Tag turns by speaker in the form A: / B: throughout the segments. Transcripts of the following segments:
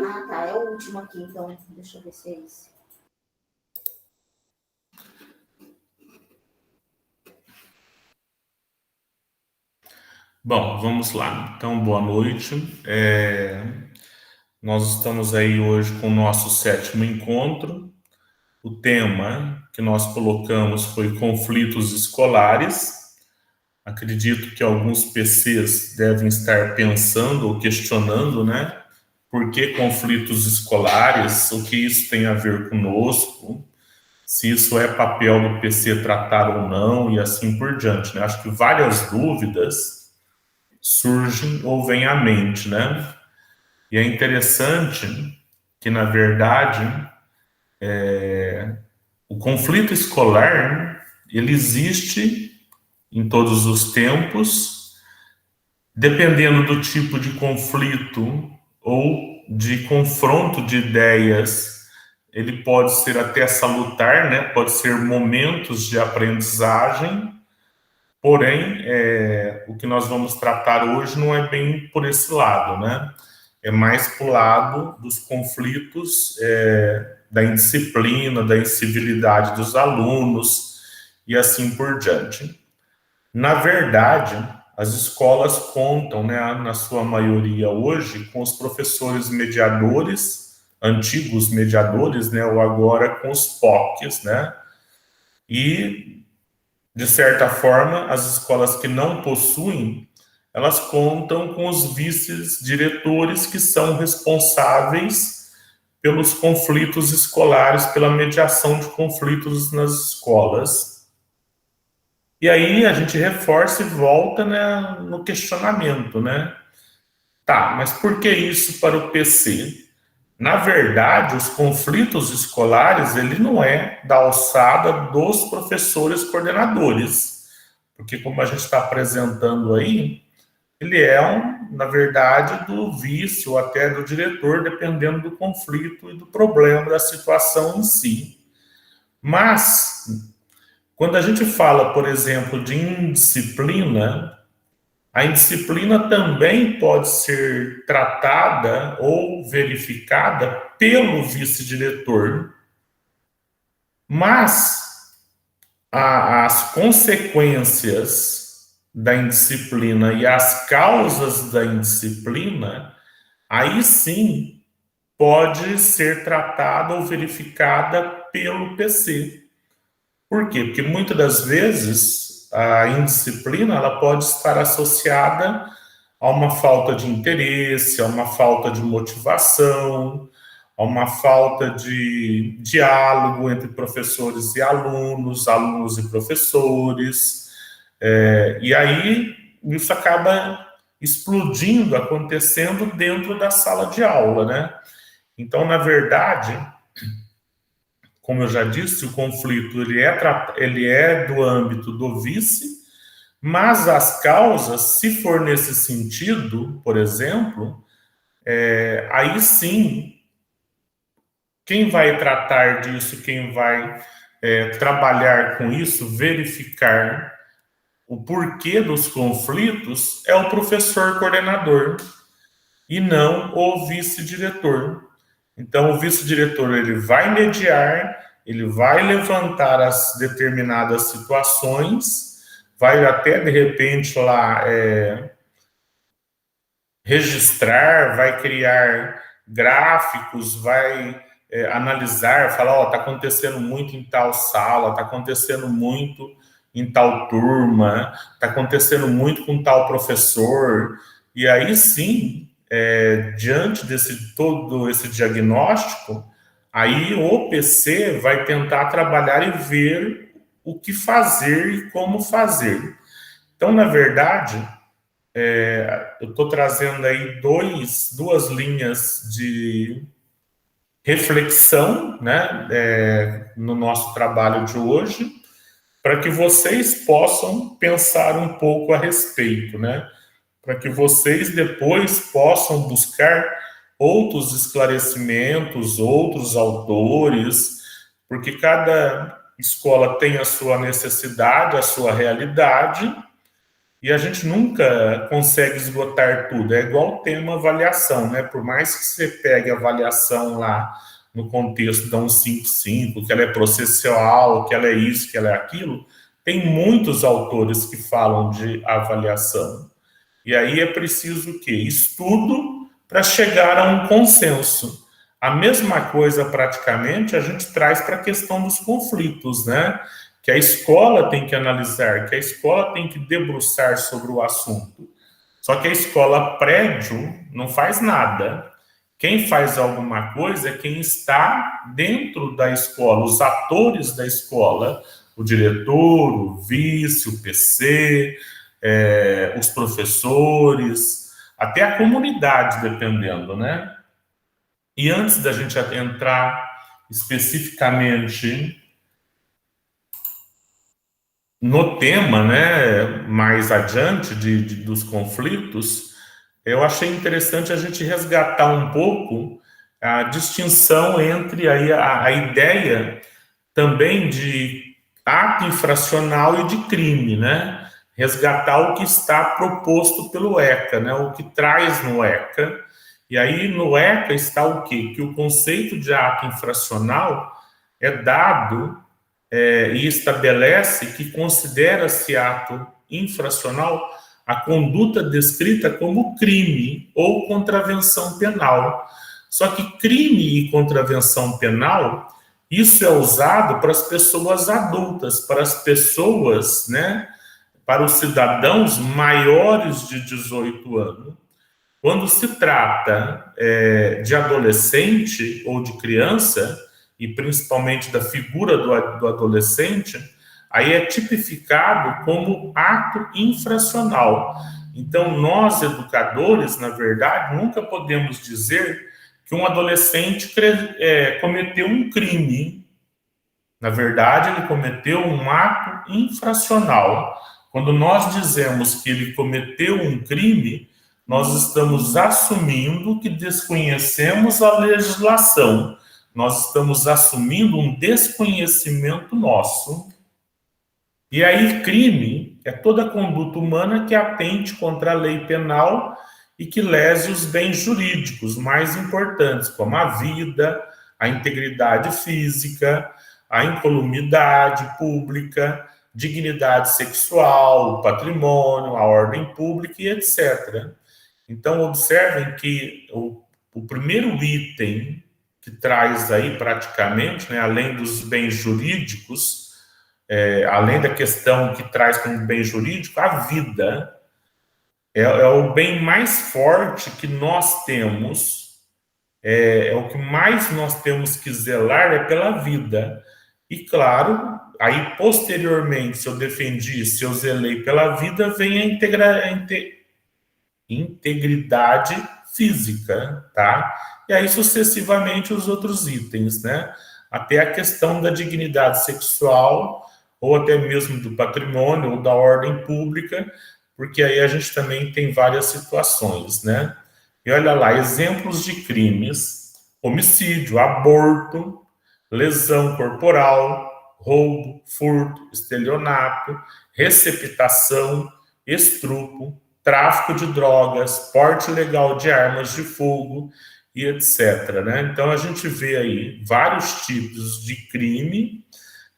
A: Ah, tá. É o último aqui, então. Deixa eu ver se é esse.
B: Bom, vamos lá. Então, boa noite. Nós estamos aí hoje com o nosso 7º encontro. O tema que nós colocamos foi conflitos escolares. Acredito que alguns PCs devem estar pensando ou questionando, né? Por que conflitos escolares? O que isso tem a ver conosco? Se isso é papel do PC tratar ou não, e assim por diante, né? Acho que várias dúvidas surgem ou vêm à mente, né? E é interessante que, na verdade, o conflito escolar, ele existe em todos os tempos, dependendo do tipo de conflito ou de confronto de ideias, ele pode ser até salutar, né? Pode ser momentos de aprendizagem, porém, o que nós vamos tratar hoje não é bem por esse lado, né? É mais para o lado dos conflitos, da indisciplina, da incivilidade dos alunos e assim por diante. Na verdade, as escolas contam, né, na sua maioria hoje, com os professores mediadores, antigos mediadores, né, ou agora com os POCs, né? E, de certa forma, as escolas que não possuem, elas contam com os vice-diretores que são responsáveis pelos conflitos escolares, pela mediação de conflitos nas escolas. E aí a gente reforça e volta, né, no questionamento, né? Tá, mas por que isso para o PC? Na verdade, os conflitos escolares, ele não é da alçada dos professores coordenadores, porque como a gente está apresentando aí, ele é, na verdade, do vice ou até do diretor, dependendo do conflito e do problema da situação em si. Mas, quando a gente fala, por exemplo, de indisciplina, a indisciplina também pode ser tratada ou verificada pelo vice-diretor, mas as consequências da indisciplina e as causas da indisciplina, aí sim pode ser tratada ou verificada pelo PC. Por quê? Porque muitas das vezes a indisciplina ela pode estar associada a uma falta de interesse, a uma falta de motivação, a uma falta de diálogo entre professores e alunos, alunos e professores. E aí isso acaba explodindo, acontecendo dentro da sala de aula, né? Então, na verdade, como eu já disse, o conflito ele é do âmbito do vice, mas as causas, se for nesse sentido, por exemplo, aí sim, quem vai tratar disso, quem vai trabalhar com isso, verificar o porquê dos conflitos, é o professor coordenador e não o vice-diretor. Então, o vice-diretor ele vai mediar, ele vai levantar as determinadas situações, vai até de repente lá registrar, vai criar gráficos, vai analisar, falar, ó, tá acontecendo muito em tal sala, tá acontecendo muito em tal turma, tá acontecendo muito com tal professor, e aí sim, diante desse todo esse diagnóstico, aí o PC vai tentar trabalhar e ver o que fazer e como fazer. Então, na verdade, eu estou trazendo aí duas linhas de reflexão, né, no nosso trabalho de hoje, para que vocês possam pensar um pouco a respeito, né, para que vocês depois possam buscar outros esclarecimentos, outros autores, porque cada escola tem a sua necessidade, a sua realidade, e a gente nunca consegue esgotar tudo. É igual o tema avaliação, né? Por mais que você pegue a avaliação lá no contexto da 155, que ela é processual, que ela é isso, que ela é aquilo, tem muitos autores que falam de avaliação. E aí é preciso o quê? Estudo para chegar a um consenso. A mesma coisa, praticamente, a gente traz para a questão dos conflitos, né? Que a escola tem que analisar, que a escola tem que debruçar sobre o assunto. Só que a escola prédio não faz nada. Quem faz alguma coisa é quem está dentro da escola, os atores da escola, o diretor, o vice, o PC, os professores, até a comunidade, dependendo, né? E antes da gente entrar especificamente no tema, né, mais adiante dos conflitos, eu achei interessante a gente resgatar um pouco a distinção entre aí a ideia também de ato infracional e de crime, né? Resgatar o que está proposto pelo ECA, né? O que traz no ECA. E aí no ECA está o quê? Que o conceito de ato infracional é dado e estabelece que considera-se ato infracional a conduta descrita como crime ou contravenção penal. Só que crime e contravenção penal, isso é usado para as pessoas adultas, para as pessoas, né, para os cidadãos maiores de 18 anos. Quando se trata de adolescente ou de criança, e principalmente da figura do adolescente, aí é tipificado como ato infracional. Então, nós, educadores, na verdade, nunca podemos dizer que um adolescente cometeu um crime. Na verdade, ele cometeu um ato infracional. Quando nós dizemos que ele cometeu um crime, nós estamos assumindo que desconhecemos a legislação. Nós estamos assumindo um desconhecimento nosso. E aí, crime é toda conduta humana que atente contra a lei penal e que lese os bens jurídicos mais importantes, como a vida, a integridade física, a incolumidade pública, dignidade sexual, o patrimônio, a ordem pública e etc. Então, observem que o primeiro item que traz aí praticamente, né, além dos bens jurídicos, além da questão que traz como bem jurídico, a vida é o bem mais forte que nós temos, é o que mais nós temos que zelar é pela vida. E claro, aí posteriormente, se eu defendi, se eu zelei pela vida, vem a integridade física, tá? E aí sucessivamente os outros itens, né? Até a questão da dignidade sexual, ou até mesmo do patrimônio, ou da ordem pública, porque aí a gente também tem várias situações, né? E olha lá, exemplos de crimes: homicídio, aborto, lesão corporal, roubo, furto, estelionato, receptação, estupro, tráfico de drogas, porte ilegal de armas de fogo e etc. Né? Então a gente vê aí vários tipos de crime,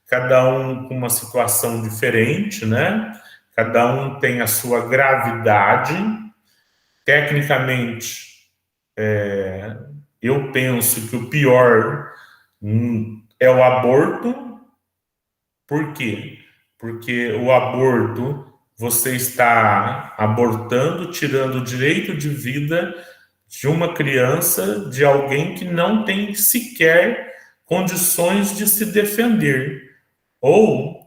B: cada um com uma situação diferente, né? Cada um tem a sua gravidade. Tecnicamente, eu penso que o pior é o aborto. Por quê? Porque o aborto, você está abortando, tirando o direito de vida de uma criança, de alguém que não tem sequer condições de se defender. Ou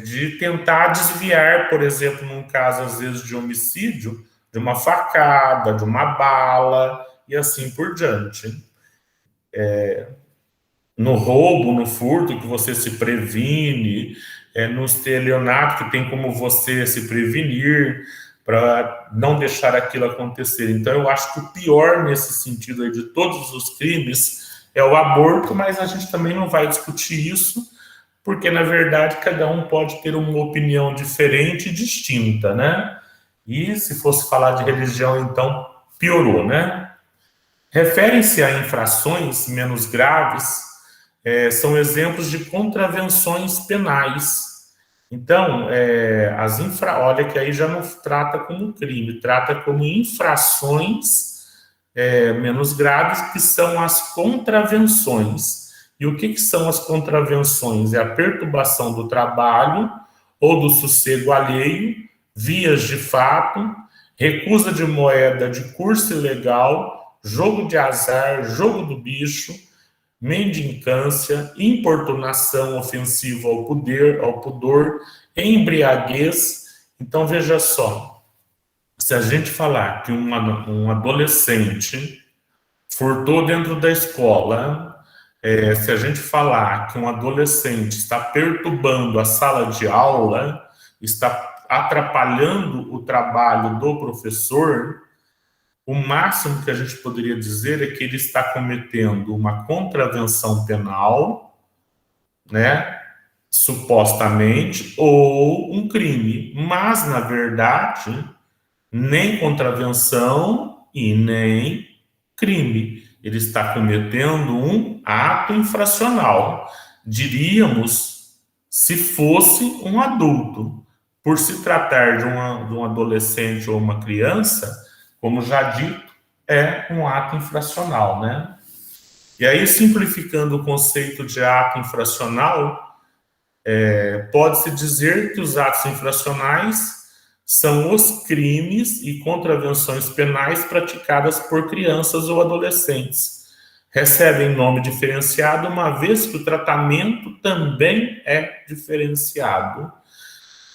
B: de tentar desviar, por exemplo, num caso, às vezes, de homicídio, de uma facada, de uma bala, e assim por diante. No roubo, no furto, que você se previne, no estelionato, que tem como você se prevenir para não deixar aquilo acontecer. Então, eu acho que o pior nesse sentido aí de todos os crimes é o aborto, mas a gente também não vai discutir isso, porque, na verdade, cada um pode ter uma opinião diferente e distinta, né? E se fosse falar de religião, então, piorou, né? Referem-se a infrações menos graves, são exemplos de contravenções penais. Então, olha que aí já não trata como crime, trata como infrações menos graves, que são as contravenções. E o que são as contravenções? É a perturbação do trabalho ou do sossego alheio, vias de fato, recusa de moeda de curso ilegal, jogo de azar, jogo do bicho, mendicância, importunação ofensiva ao pudor, embriaguez. Então, veja só, se a gente falar que um adolescente furtou dentro da escola, se a gente falar que um adolescente está perturbando a sala de aula, está atrapalhando o trabalho do professor, o máximo que a gente poderia dizer é que ele está cometendo uma contravenção penal, né, supostamente, ou um crime, mas, na verdade, nem contravenção e nem crime. Ele está cometendo um ato infracional. Diríamos, se fosse um adulto. Por se tratar de um adolescente ou uma criança, como já dito, é um ato infracional, né? E aí, simplificando o conceito de ato infracional, pode-se dizer que os atos infracionais são os crimes e contravenções penais praticadas por crianças ou adolescentes. Recebem nome diferenciado, uma vez que o tratamento também é diferenciado.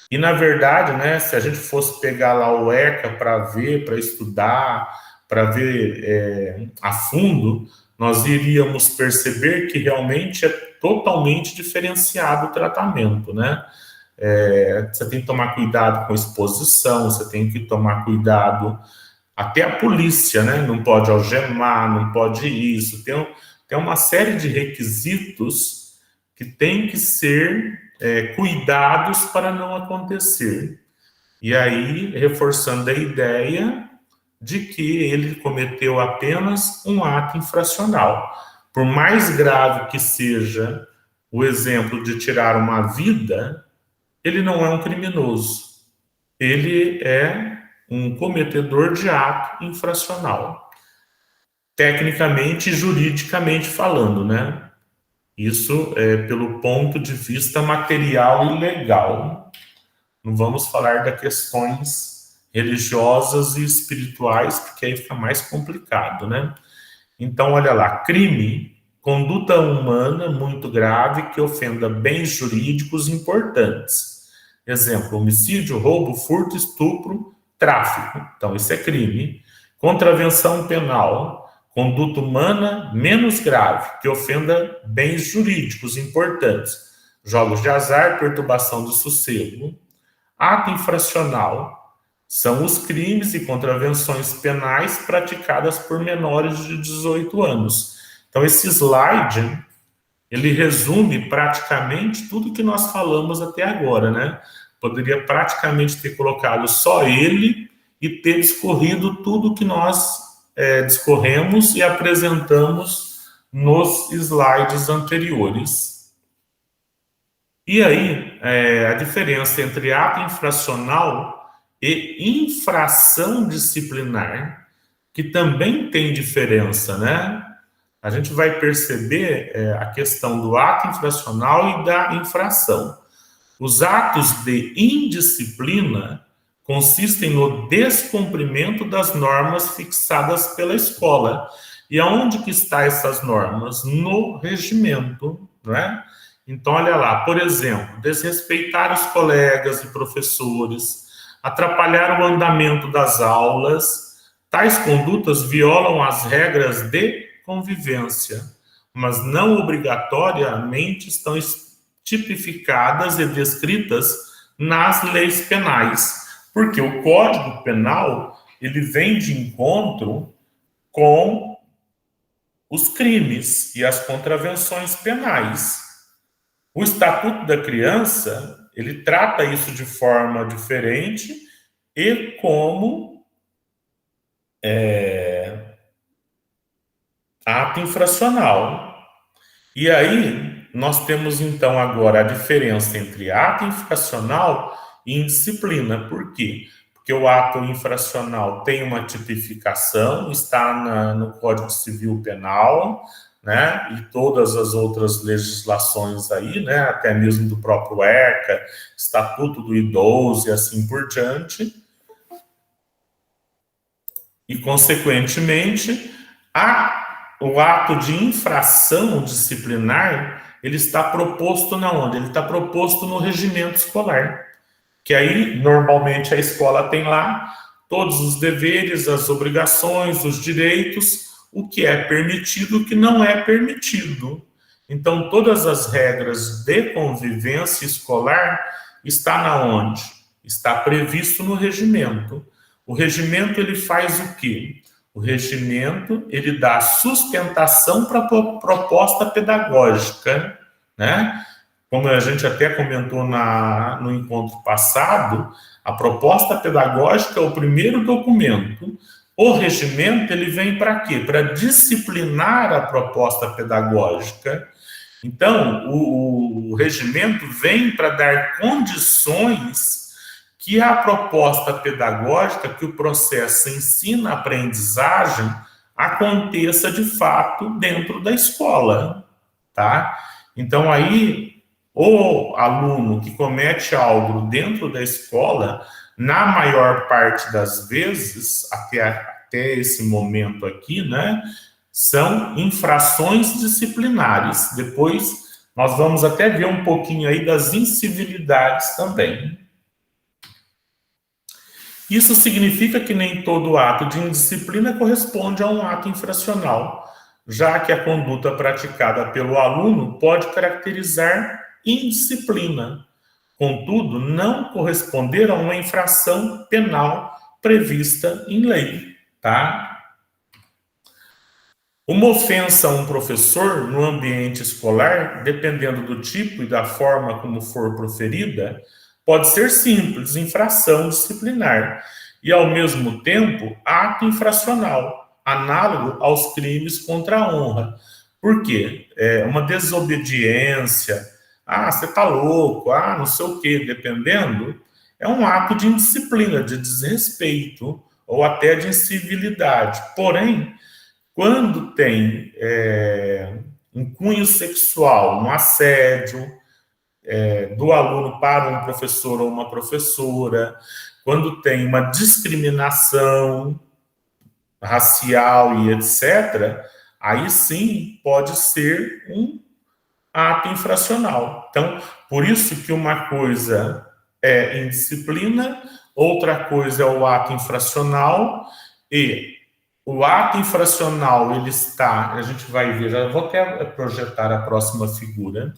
B: E, na verdade, né, se a gente fosse pegar lá o ECA para ver, para estudar, para ver a fundo, nós iríamos perceber que realmente é totalmente diferenciado o tratamento, né? Você tem que tomar cuidado com exposição, você tem que tomar cuidado, até a polícia, né? Não pode algemar, não pode isso, tem uma série de requisitos que tem que ser cuidados para não acontecer. E aí, reforçando a ideia de que ele cometeu apenas um ato infracional. Por mais grave que seja o exemplo de tirar uma vida, ele não é um criminoso. Ele é um cometedor de ato infracional. Tecnicamente e juridicamente falando, né? Isso é pelo ponto de vista material e legal. Não vamos falar das questões religiosas e espirituais, porque aí fica mais complicado, né? Então, olha lá, crime, conduta humana muito grave que ofenda bens jurídicos importantes. Exemplo, homicídio, roubo, furto, estupro, tráfico. Então, isso é crime. Contravenção penal, conduta humana menos grave, que ofenda bens jurídicos importantes. Jogos de azar, perturbação do sossego. Ato infracional são os crimes e contravenções penais praticadas por menores de 18 anos. Então, esse slide, ele resume praticamente tudo que nós falamos até agora, né? Poderia praticamente ter colocado só ele e ter discorrido tudo que nós discorremos e apresentamos nos slides anteriores. E aí, a diferença entre ato infracional e infração disciplinar, que também tem diferença, né? A gente vai perceber a questão do ato infracional e da infração. Os atos de indisciplina consistem no descumprimento das normas fixadas pela escola. E aonde que estão essas normas? No regimento, né? Então, olha lá, por exemplo, desrespeitar os colegas e professores, atrapalhar o andamento das aulas, tais condutas violam as regras de convivência, mas não obrigatoriamente estão tipificadas e descritas nas leis penais, porque o Código Penal, ele vem de encontro com os crimes e as contravenções penais. O Estatuto da Criança, ele trata isso de forma diferente e como ato infracional. E aí, nós temos então agora a diferença entre ato infracional e indisciplina. Por quê? Porque o ato infracional tem uma tipificação, está no Código Civil Penal, né, e todas as outras legislações aí, né, até mesmo do próprio ECA, Estatuto do Idoso e assim por diante. E, consequentemente, o ato de infração disciplinar, ele está proposto na onde? Ele está proposto no regimento escolar. Que aí, normalmente, a escola tem lá todos os deveres, as obrigações, os direitos, o que é permitido e o que não é permitido. Então, todas as regras de convivência escolar está na onde? Está previsto no regimento. O regimento, ele faz o quê? O regimento, ele dá sustentação para a proposta pedagógica, né? Como a gente até comentou no encontro passado, a proposta pedagógica é o primeiro documento. O regimento, ele vem para quê? Para disciplinar a proposta pedagógica. Então, o regimento vem para dar condições que a proposta pedagógica, que o processo ensino-aprendizagem aconteça de fato dentro da escola, tá? Então, aí, o aluno que comete algo dentro da escola, na maior parte das vezes, até esse momento aqui, né, são infrações disciplinares. Depois, nós vamos até ver um pouquinho aí das incivilidades também. Isso significa que nem todo ato de indisciplina corresponde a um ato infracional, já que a conduta praticada pelo aluno pode caracterizar indisciplina, contudo, não corresponder a uma infração penal prevista em lei, tá? Uma ofensa a um professor no ambiente escolar, dependendo do tipo e da forma como for proferida, pode ser simples, infração disciplinar, e, ao mesmo tempo, ato infracional, análogo aos crimes contra a honra. Por quê? Uma desobediência, você tá louco, não sei o quê, dependendo, é um ato de indisciplina, de desrespeito, ou até de incivilidade. Porém, quando tem um cunho sexual, um assédio do aluno para um professor ou uma professora, quando tem uma discriminação racial e etc., aí sim pode ser um ato infracional. Então, por isso que uma coisa é indisciplina, outra coisa é o ato infracional, e o ato infracional, ele está, a gente vai ver, já vou até projetar a próxima figura.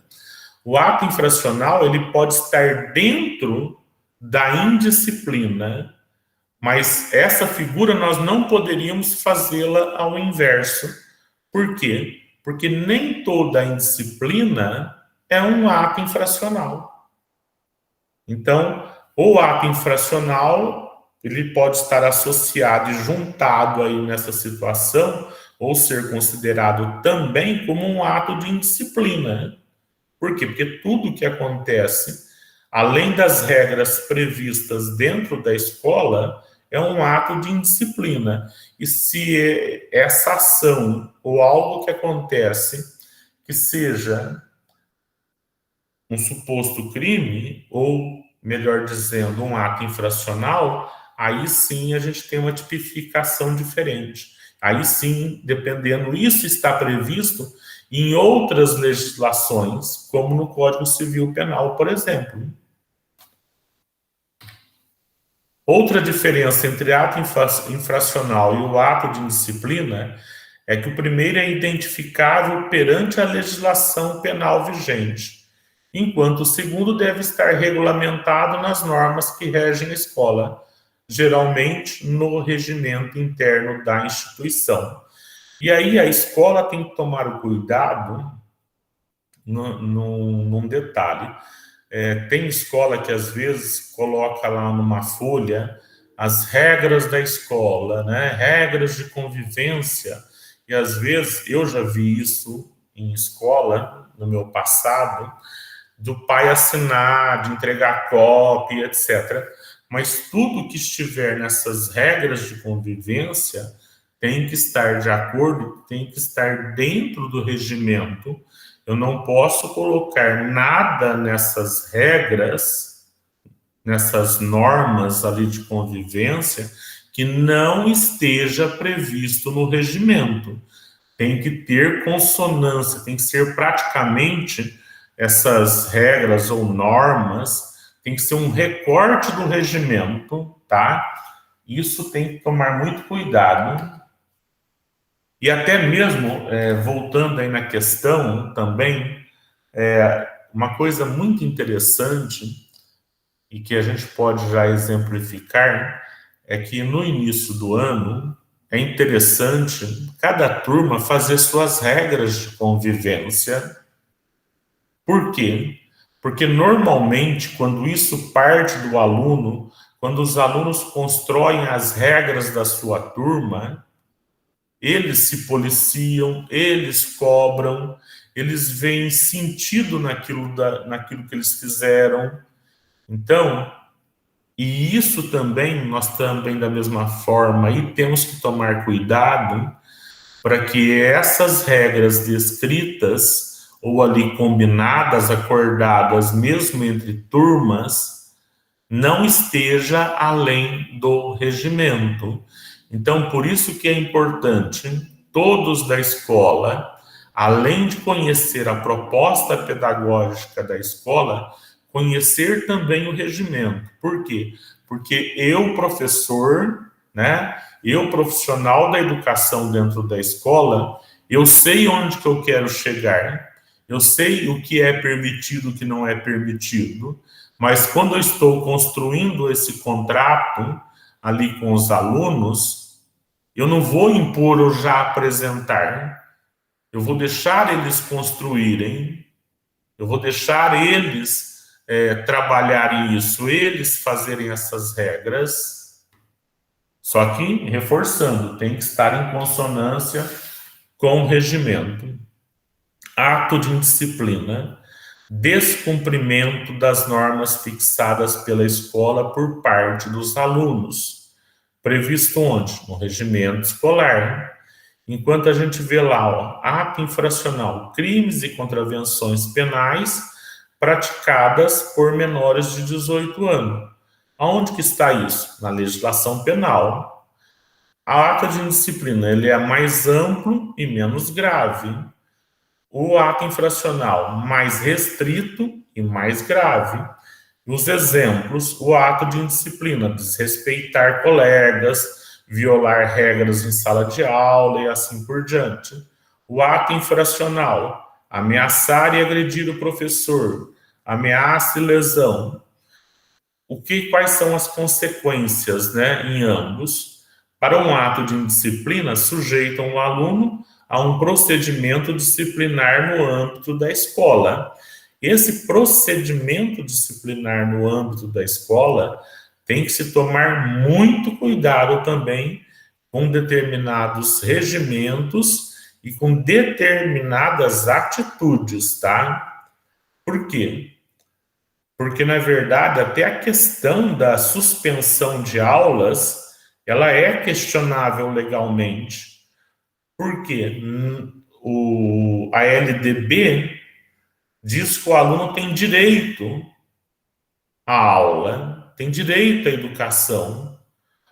B: O ato infracional, ele pode estar dentro da indisciplina, mas essa figura nós não poderíamos fazê-la ao inverso. Por quê? Porque nem toda indisciplina é um ato infracional. Então, o ato infracional, ele pode estar associado e juntado aí nessa situação, ou ser considerado também como um ato de indisciplina. Por quê? Porque tudo que acontece, além das regras previstas dentro da escola, é um ato de indisciplina. E se essa ação ou algo que acontece que seja um suposto crime, ou, melhor dizendo, um ato infracional, aí sim a gente tem uma tipificação diferente. Aí sim, dependendo, isso está previsto em outras legislações, como no Código Civil Penal, por exemplo. Outra diferença entre ato infracional e o ato de indisciplina é que o primeiro é identificável perante a legislação penal vigente, enquanto o segundo deve estar regulamentado nas normas que regem a escola, geralmente no regimento interno da instituição. E aí a escola tem que tomar o cuidado num detalhe. Tem escola que às vezes coloca lá numa folha as regras da escola, né? Regras de convivência. E às vezes eu já vi isso em escola no meu passado, do pai assinar, de entregar cópia, etc. Mas tudo que estiver nessas regras de convivência tem que estar de acordo, tem que estar dentro do regimento. Eu não posso colocar nada nessas regras, nessas normas ali de convivência, que não esteja previsto no regimento. Tem que ter consonância, tem que ser praticamente essas regras ou normas, tem que ser um recorte do regimento, tá? Isso tem que tomar muito cuidado. E até mesmo, voltando aí na questão também, uma coisa muito interessante e que a gente pode já exemplificar é que no início do ano é interessante cada turma fazer suas regras de convivência. Por quê? Porque normalmente, quando isso parte do aluno, quando os alunos constroem as regras da sua turma, eles se policiam, eles cobram, eles veem sentido naquilo que eles fizeram. Então, e isso também, nós também da mesma forma, e temos que tomar cuidado para que essas regras descritas ou ali combinadas, acordadas, mesmo entre turmas, não esteja além do regimento. Então, por isso que é importante todos da escola, além de conhecer a proposta pedagógica da escola, conhecer também o regimento. Por quê? Porque eu, professor, né, eu, profissional da educação dentro da escola, eu sei onde que eu quero chegar, eu sei o que é permitido e o que não é permitido, mas quando eu estou construindo esse contrato ali com os alunos, eu não vou impor ou já apresentar, eu vou deixar eles construírem, eu vou deixar eles trabalharem isso, eles fazerem essas regras, só que, reforçando, tem que estar em consonância com o regimento. Ato de indisciplina. Descumprimento das normas fixadas pela escola por parte dos alunos. Previsto onde? No regimento escolar. Enquanto a gente vê lá, ó, ato infracional, crimes e contravenções penais praticadas por menores de 18 anos. Aonde que está isso? Na legislação penal. A ato de indisciplina, ele é mais amplo e menos grave. O ato infracional, mais restrito e mais grave. Os exemplos, o ato de indisciplina, desrespeitar colegas, violar regras em sala de aula e assim por diante. O ato infracional, ameaçar e agredir o professor, ameaça e lesão. Quais são as consequências, né, em ambos? Para um ato de indisciplina, sujeitam o aluno a um procedimento disciplinar no âmbito da escola. Esse procedimento disciplinar no âmbito da escola tem que se tomar muito cuidado também com determinados regimentos e com determinadas atitudes, tá? Por quê? Porque, na verdade, até a questão da suspensão de aulas, ela é questionável legalmente. Por quê? A LDB diz que o aluno tem direito à aula, tem direito à educação.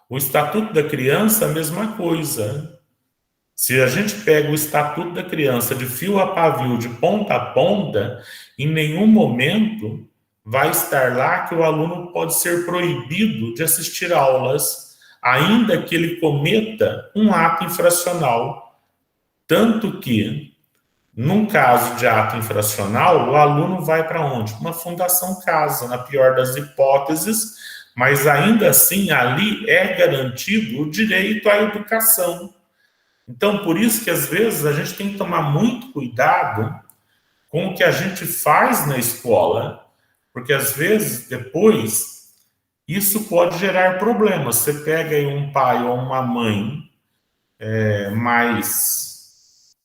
B: O Estatuto da Criança, a mesma coisa. Se a gente pega o Estatuto da Criança de fio a pavio, de ponta a ponta, em nenhum momento vai estar lá que o aluno pode ser proibido de assistir aulas, ainda que ele cometa um ato infracional. Tanto que, num caso de ato infracional, o aluno vai para onde? Uma fundação casa, na pior das hipóteses, mas ainda assim ali é garantido o direito à educação. Então, por isso que às vezes a gente tem que tomar muito cuidado com o que a gente faz na escola, porque às vezes depois isso pode gerar problemas. Você pega aí um pai ou uma mãe mais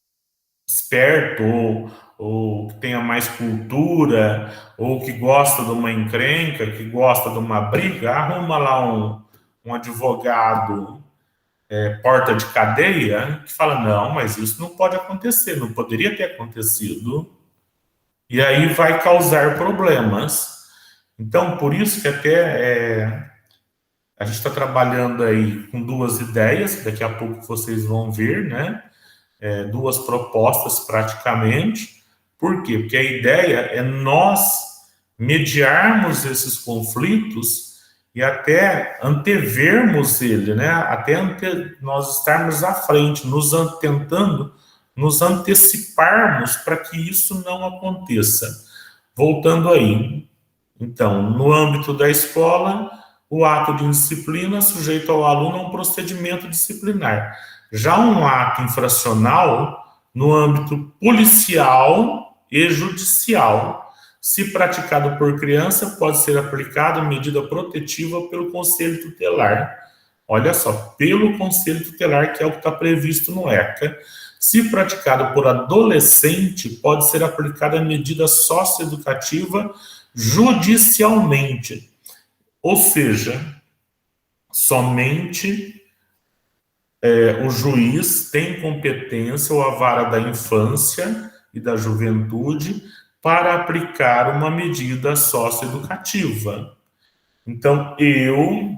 B: esperto ou que tenha mais cultura ou que gosta de uma encrenca, que gosta de uma briga, arruma lá um advogado porta de cadeia que fala, não, mas isso não pode acontecer, não poderia ter acontecido, e aí vai causar problemas. Então, por isso que até a gente está trabalhando aí com duas ideias, daqui a pouco vocês vão ver, né? Duas propostas praticamente. Por quê? Porque a ideia é nós mediarmos esses conflitos e até antevermos ele, né? Até nós estarmos à frente, tentando nos anteciparmos para que isso não aconteça. Voltando aí, então, no âmbito da escola, o ato de indisciplina sujeito ao aluno a um procedimento disciplinar. Já um ato infracional, no âmbito policial e judicial, se praticado por criança, pode ser aplicada medida protetiva pelo Conselho Tutelar. Olha só, pelo Conselho Tutelar, que é o que está previsto no ECA. Se praticado por adolescente, pode ser aplicada medida socioeducativa judicialmente. Ou seja, somente o juiz tem competência, ou a vara da infância e da juventude, para aplicar uma medida socioeducativa. Então, eu,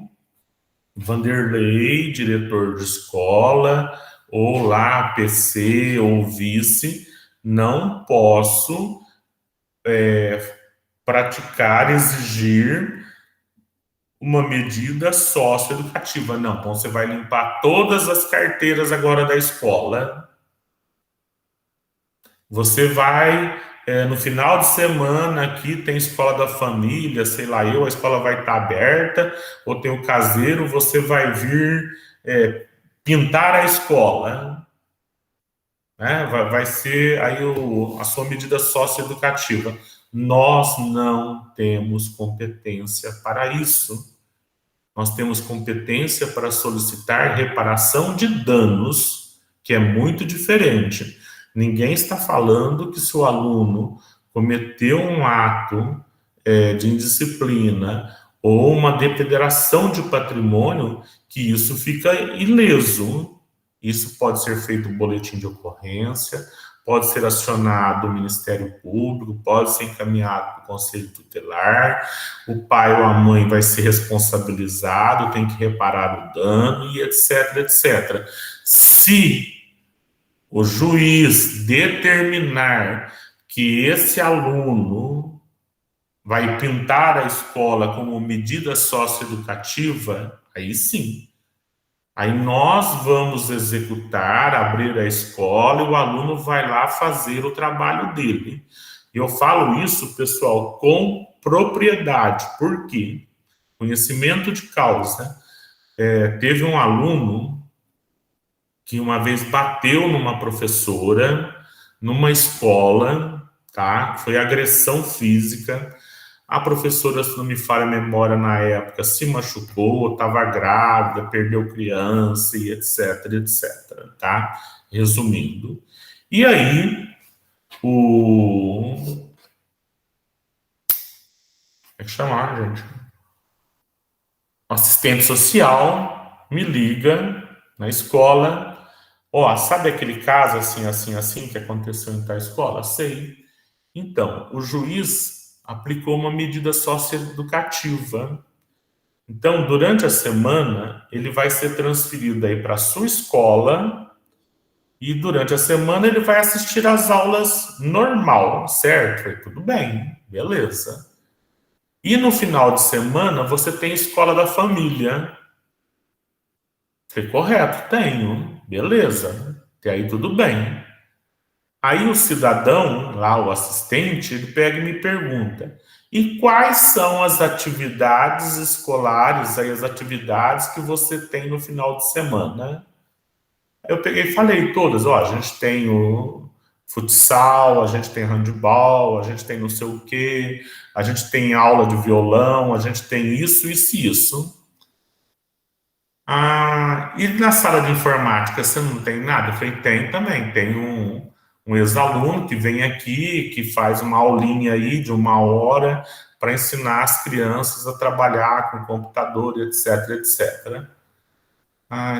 B: Vanderlei, diretor de escola, ou lá PC ou vice, não posso praticar, exigir uma medida socioeducativa. Não, então você vai limpar todas as carteiras agora da escola. Você vai, no final de semana aqui tem escola da família, sei lá eu, a escola vai estar aberta, ou tem o caseiro, você vai vir pintar a escola. Né? Vai ser aí a sua medida socioeducativa. Nós não temos competência para isso. Nós temos competência para solicitar reparação de danos, que é muito diferente. Ninguém está falando que se o aluno cometeu um ato de indisciplina ou uma depredação de patrimônio, que isso fica ileso. Isso pode ser feito um boletim de ocorrência, pode ser acionado o Ministério Público, pode ser encaminhado para o Conselho Tutelar, o pai ou a mãe vai ser responsabilizado, tem que reparar o dano e etc, etc. Se o juiz determinar que esse aluno vai pintar a escola como medida socioeducativa, aí sim. Aí nós vamos executar, abrir a escola e o aluno vai lá fazer o trabalho dele. E eu falo isso, pessoal, com propriedade. Por quê? Conhecimento de causa. Teve um aluno que uma vez bateu numa professora, numa escola, tá? Foi agressão física. A professora, se não me falha a memória, na época, se machucou, estava grávida, perdeu criança e etc, etc, tá? Resumindo. E aí, o... é que chamar, gente? O assistente social me liga na escola. Ó, sabe aquele caso assim, assim, assim, que aconteceu em tal escola? Sei. Então, o juiz aplicou uma medida socioeducativa. Então, durante a semana, ele vai ser transferido aí para a sua escola e durante a semana ele vai assistir às aulas normal, certo? Tudo bem, beleza. E no final de semana, você tem escola da família. Foi correto, tenho. Beleza. Até aí tudo bem. Aí o cidadão, lá o assistente, ele pega e me pergunta: e quais são as atividades escolares, aí as atividades que você tem no final de semana? Eu peguei e falei todas, ó, a gente tem o futsal, a gente tem handebol, a gente tem não sei o quê, a gente tem aula de violão, a gente tem isso, isso e isso. E na sala de informática você não tem nada? Eu falei, tem também. Tem um ex-aluno que vem aqui, que faz uma aulinha aí de 1 hora para ensinar as crianças a trabalhar com computador, etc, etc.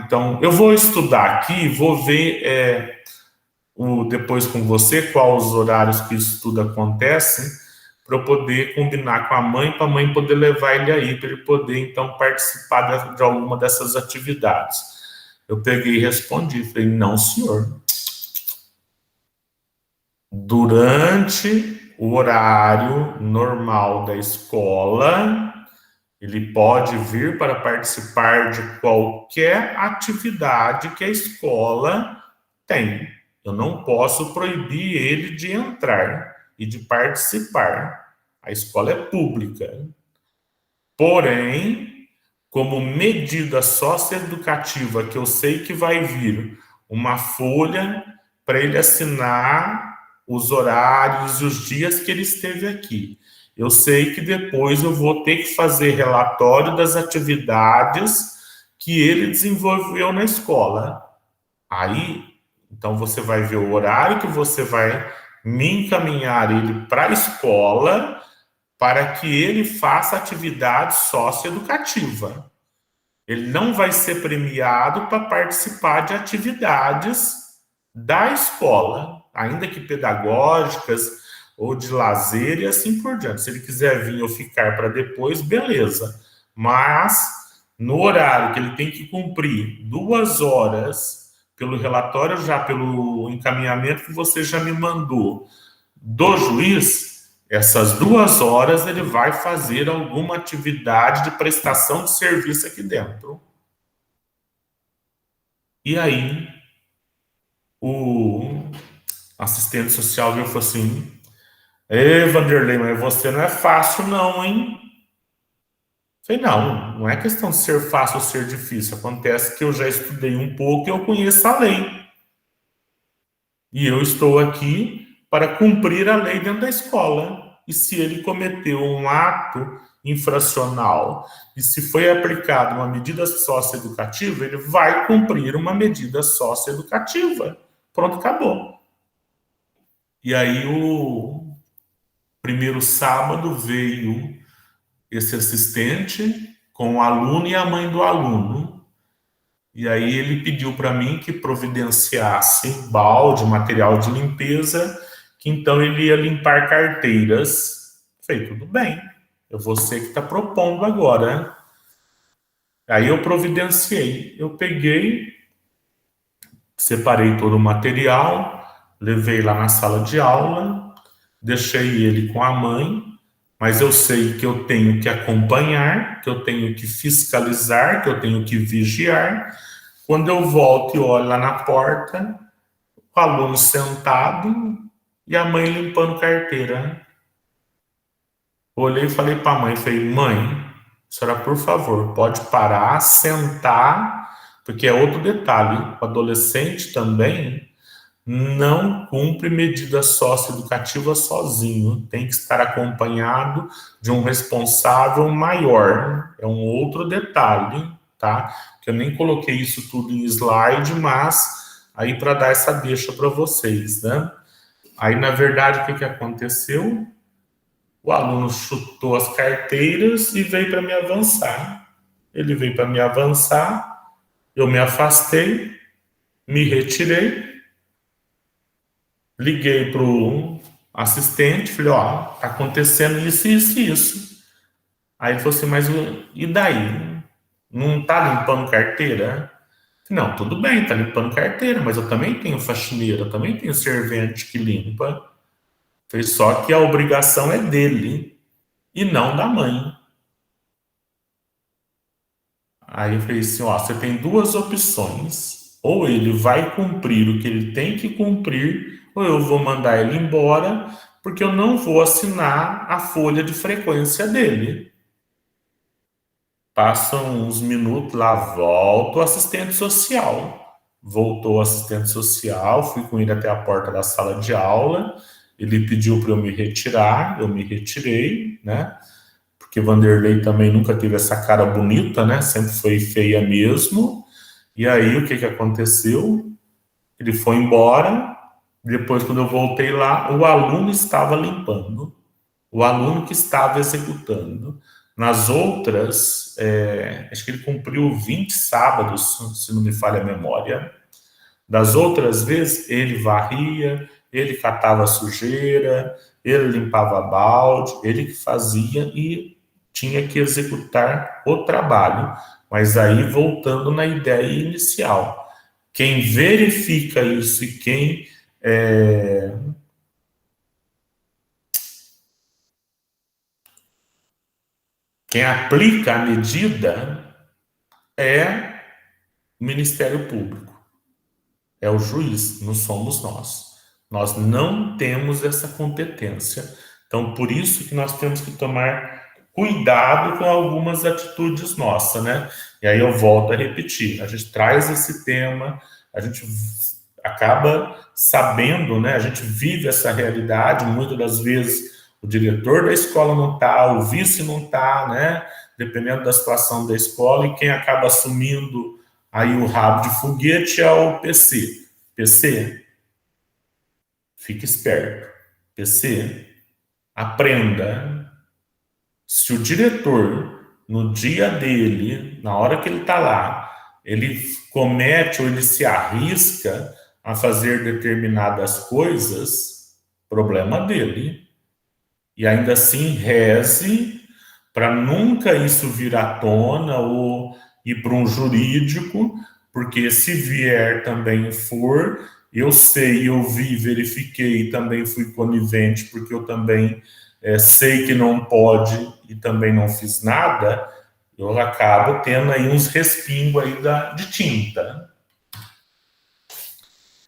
B: Então, eu vou estudar aqui, vou ver depois com você quais os horários que isso tudo acontece, para eu poder combinar com a mãe, para a mãe poder levar ele aí, para ele poder, então, participar de alguma dessas atividades. Eu peguei e respondi, falei, não, senhor. Durante o horário normal da escola, ele pode vir para participar de qualquer atividade que a escola tem. Eu não posso proibir ele de entrar e de participar. A escola é pública. Porém, como medida socioeducativa, que eu sei que vai vir uma folha para ele assinar os horários e os dias que ele esteve aqui. Eu sei que depois eu vou ter que fazer relatório das atividades que ele desenvolveu na escola. Aí, então você vai ver o horário que você vai me encaminhar ele para a escola para que ele faça atividade socioeducativa. Ele não vai ser premiado para participar de atividades da escola, ainda que pedagógicas ou de lazer e assim por diante. Se ele quiser vir ou ficar para depois, beleza. Mas no horário que ele tem que cumprir 2 horas, pelo relatório já, pelo encaminhamento que você já me mandou do juiz, essas 2 horas ele vai fazer alguma atividade de prestação de serviço aqui dentro. E aí, o assistente social viu e falou assim, Vanderlei, mas você não é fácil não, hein? Falei, não é questão de ser fácil ou ser difícil. Acontece que eu já estudei um pouco e eu conheço a lei. E eu estou aqui para cumprir a lei dentro da escola. E se ele cometeu um ato infracional e se foi aplicada uma medida socioeducativa, ele vai cumprir uma medida socioeducativa. Pronto, acabou. E aí, o primeiro sábado veio esse assistente com o aluno e a mãe do aluno. E aí ele pediu para mim que providenciasse balde, material de limpeza, que então ele ia limpar carteiras. Falei, tudo bem, é você que está propondo agora. Aí eu providenciei, eu peguei, separei todo o material, levei lá na sala de aula, deixei ele com a mãe, mas eu sei que eu tenho que acompanhar, que eu tenho que fiscalizar, que eu tenho que vigiar. Quando eu volto e olho lá na porta, o aluno sentado e a mãe limpando carteira. Olhei e falei para a mãe, mãe, senhora, por favor, pode parar, sentar, porque é outro detalhe, o adolescente também não cumpre medida socioeducativa sozinho, tem que estar acompanhado de um responsável maior, é um outro detalhe, tá? Que eu nem coloquei isso tudo em slide, mas aí para dar essa deixa para vocês, né? Aí, na verdade, o que aconteceu? O aluno chutou as carteiras e veio para me avançar. Ele veio para me avançar, eu me afastei, me retirei, liguei para o assistente, falei, tá acontecendo isso, isso e isso. Aí ele falou assim, mas e daí? Não tá limpando carteira? Não, tudo bem, tá limpando carteira, mas eu também tenho faxineira, eu também tenho servente que limpa. Falei, só que a obrigação é dele e não da mãe. Aí eu falei assim, você tem 2 opções. Ou ele vai cumprir o que ele tem que cumprir, ou eu vou mandar ele embora, porque eu não vou assinar a folha de frequência dele. Passam uns minutos, lá volta o assistente social. voltou o assistente social, fui com ele até a porta da sala de aula, ele pediu para eu me retirar, eu me retirei, né? Porque Vanderlei também nunca teve essa cara bonita, né? Sempre foi feia mesmo. E aí, o que aconteceu? Ele foi embora. Depois, quando eu voltei lá, o aluno estava limpando. O aluno que estava executando. Nas outras, acho que ele cumpriu 20 sábados, se não me falha a memória. Das outras vezes, ele varria, ele catava sujeira, ele limpava balde, ele que fazia e tinha que executar o trabalho. Mas aí, voltando na ideia inicial, quem verifica isso e quem aplica a medida é o Ministério Público, é o juiz, não somos nós. Nós não temos essa competência. Então, por isso que nós temos que tomar cuidado com algumas atitudes nossas, né? E aí eu volto a repetir, a gente traz esse tema, a gente acaba sabendo, né? A gente vive essa realidade, muitas das vezes o diretor da escola não está, o vice não está, né? Dependendo da situação da escola, e quem acaba assumindo aí o rabo de foguete é o PC. PC, fique esperto. PC, aprenda. Se o diretor, no dia dele, na hora que ele está lá, ele comete ou ele se arrisca a fazer determinadas coisas, problema dele. E ainda assim reze para nunca isso vir à tona ou ir para um jurídico, porque se vier também for, eu sei, eu vi, verifiquei e também fui conivente, porque eu também sei que não pode e também não fiz nada, eu acabo tendo aí uns respingos aí de tinta.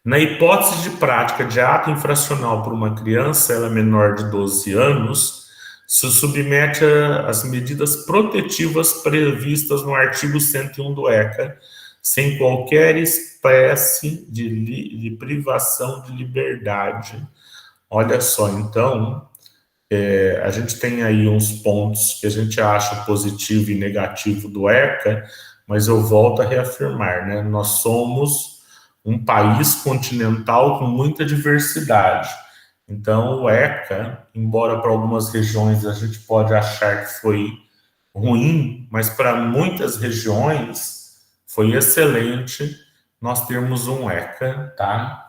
B: Na hipótese de prática de ato infracional por uma criança, ela é menor de 12 anos, se submete às medidas protetivas previstas no artigo 101 do ECA, sem qualquer espécie de privação de liberdade. Olha só, então, a gente tem aí uns pontos que a gente acha positivo e negativo do ECA, mas eu volto a reafirmar, né? Nós somos um país continental com muita diversidade. Então, o ECA, embora para algumas regiões a gente pode achar que foi ruim, mas para muitas regiões foi excelente nós termos um ECA, tá?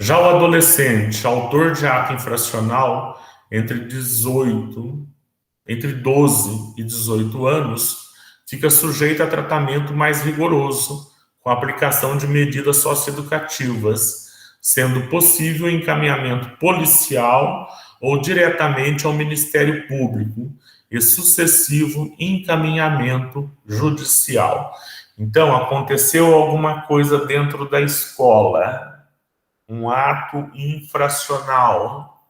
B: Já o adolescente, autor de ato infracional entre 12 e 18 anos, fica sujeito a tratamento mais rigoroso, com a aplicação de medidas socioeducativas, sendo possível o encaminhamento policial ou diretamente ao Ministério Público e sucessivo encaminhamento judicial. Então, aconteceu alguma coisa dentro da escola, um ato infracional.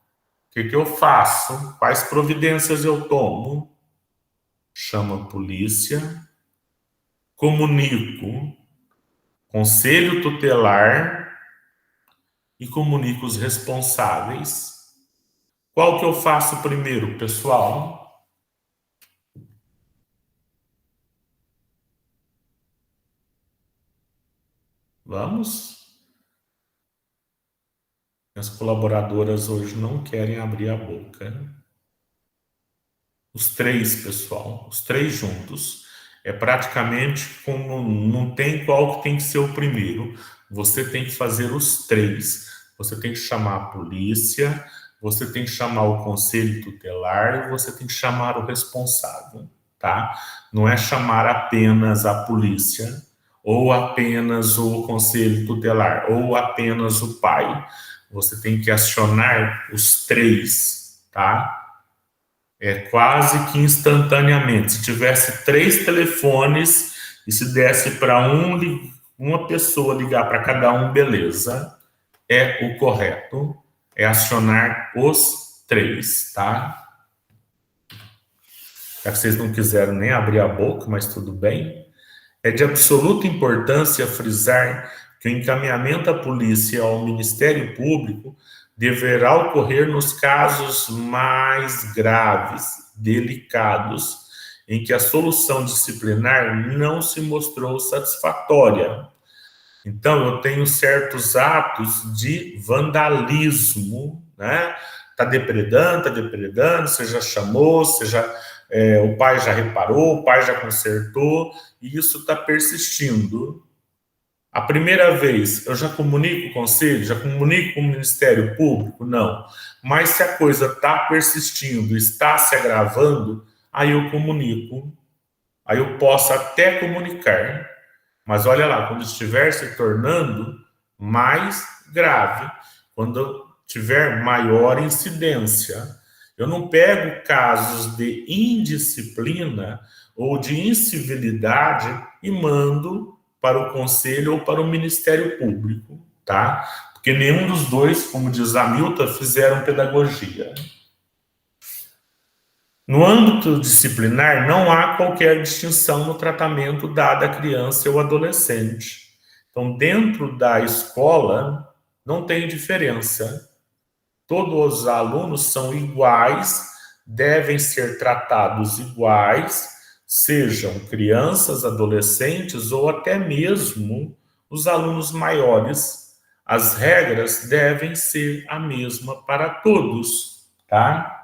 B: O que eu faço? Quais providências eu tomo? Chamo a polícia, comunico conselho tutelar e comunico os responsáveis. Qual que eu faço primeiro, pessoal? Vamos? As colaboradoras hoje não querem abrir a boca. Os três, pessoal, os três juntos. É praticamente como não tem qual que tem que ser o primeiro. Você tem que fazer os três. Você tem que chamar a polícia, você tem que chamar o conselho tutelar e você tem que chamar o responsável, tá? Não é chamar apenas a polícia, ou apenas o conselho tutelar, ou apenas o pai. Você tem que acionar os três, tá? É quase que instantaneamente. Se tivesse três telefones e se desse para uma pessoa ligar para cada um, beleza. É o correto. É acionar os três, tá? Já que vocês não quiseram nem abrir a boca, mas tudo bem. É de absoluta importância frisar que o encaminhamento à polícia e ao Ministério Público deverá ocorrer nos casos mais graves, delicados, em que a solução disciplinar não se mostrou satisfatória. Então, eu tenho certos atos de vandalismo, né? Tá depredando, você já chamou, o pai já reparou, o pai já consertou, e isso está persistindo. A primeira vez, eu já comunico com o conselho, já comunico com o Ministério Público? Não. Mas se a coisa está persistindo, está se agravando, aí eu comunico, aí eu posso até comunicar. Mas olha lá, quando estiver se tornando mais grave, quando tiver maior incidência, eu não pego casos de indisciplina ou de incivilidade e mando para o Conselho ou para o Ministério Público, tá? Porque nenhum dos dois, como diz Hamilton, fizeram pedagogia. No âmbito disciplinar, não há qualquer distinção no tratamento dado à criança ou adolescente. Então, dentro da escola, não tem diferença. Todos os alunos são iguais, devem ser tratados iguais, sejam crianças, adolescentes ou até mesmo os alunos maiores. As regras devem ser a mesma para todos, tá?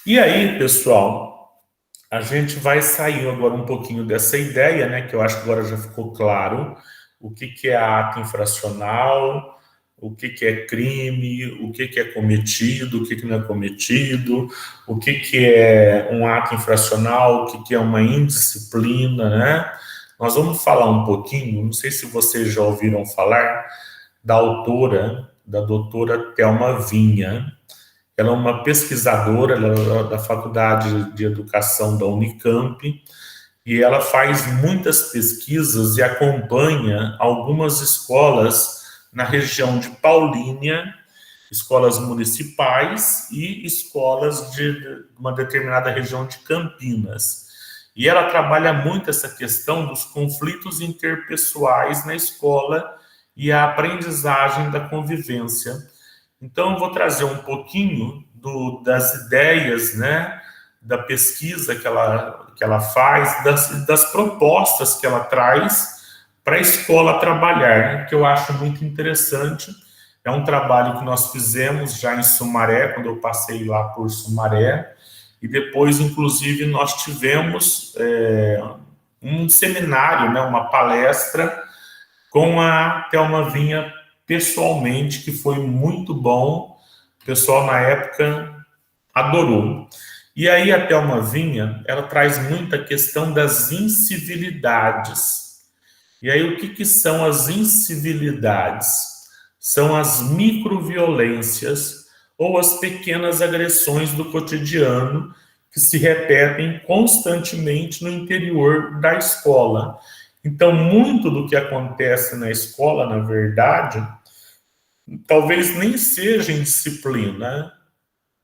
B: E aí, pessoal, a gente vai sair agora um pouquinho dessa ideia, né, que eu acho que agora já ficou claro, o que é ato infracional, o que é crime, o que é cometido, o que não é cometido, o que é um ato infracional, o que é uma indisciplina, né? Nós vamos falar um pouquinho, não sei se vocês já ouviram falar da autora, da doutora Thelma Vinha. Ela é uma pesquisadora, ela é da Faculdade de Educação da Unicamp, e ela faz muitas pesquisas e acompanha algumas escolas na região de Paulínia, escolas municipais e escolas de uma determinada região de Campinas. E ela trabalha muito essa questão dos conflitos interpessoais na escola e a aprendizagem da convivência. Então, eu vou trazer um pouquinho das ideias, né, da pesquisa que ela faz, das propostas que ela traz para a escola trabalhar, que eu acho muito interessante. É um trabalho que nós fizemos já em Sumaré, quando eu passei lá por Sumaré, e depois, inclusive, nós tivemos um seminário, né, uma palestra com a Thelma Vinha pessoalmente, que foi muito bom. O pessoal na época adorou. E aí a Thelma Vinha, ela traz muita questão das incivilidades. E aí o que são as incivilidades? São as microviolências ou as pequenas agressões do cotidiano que se repetem constantemente no interior da escola. Então, muito do que acontece na escola, na verdade, talvez nem seja indisciplina,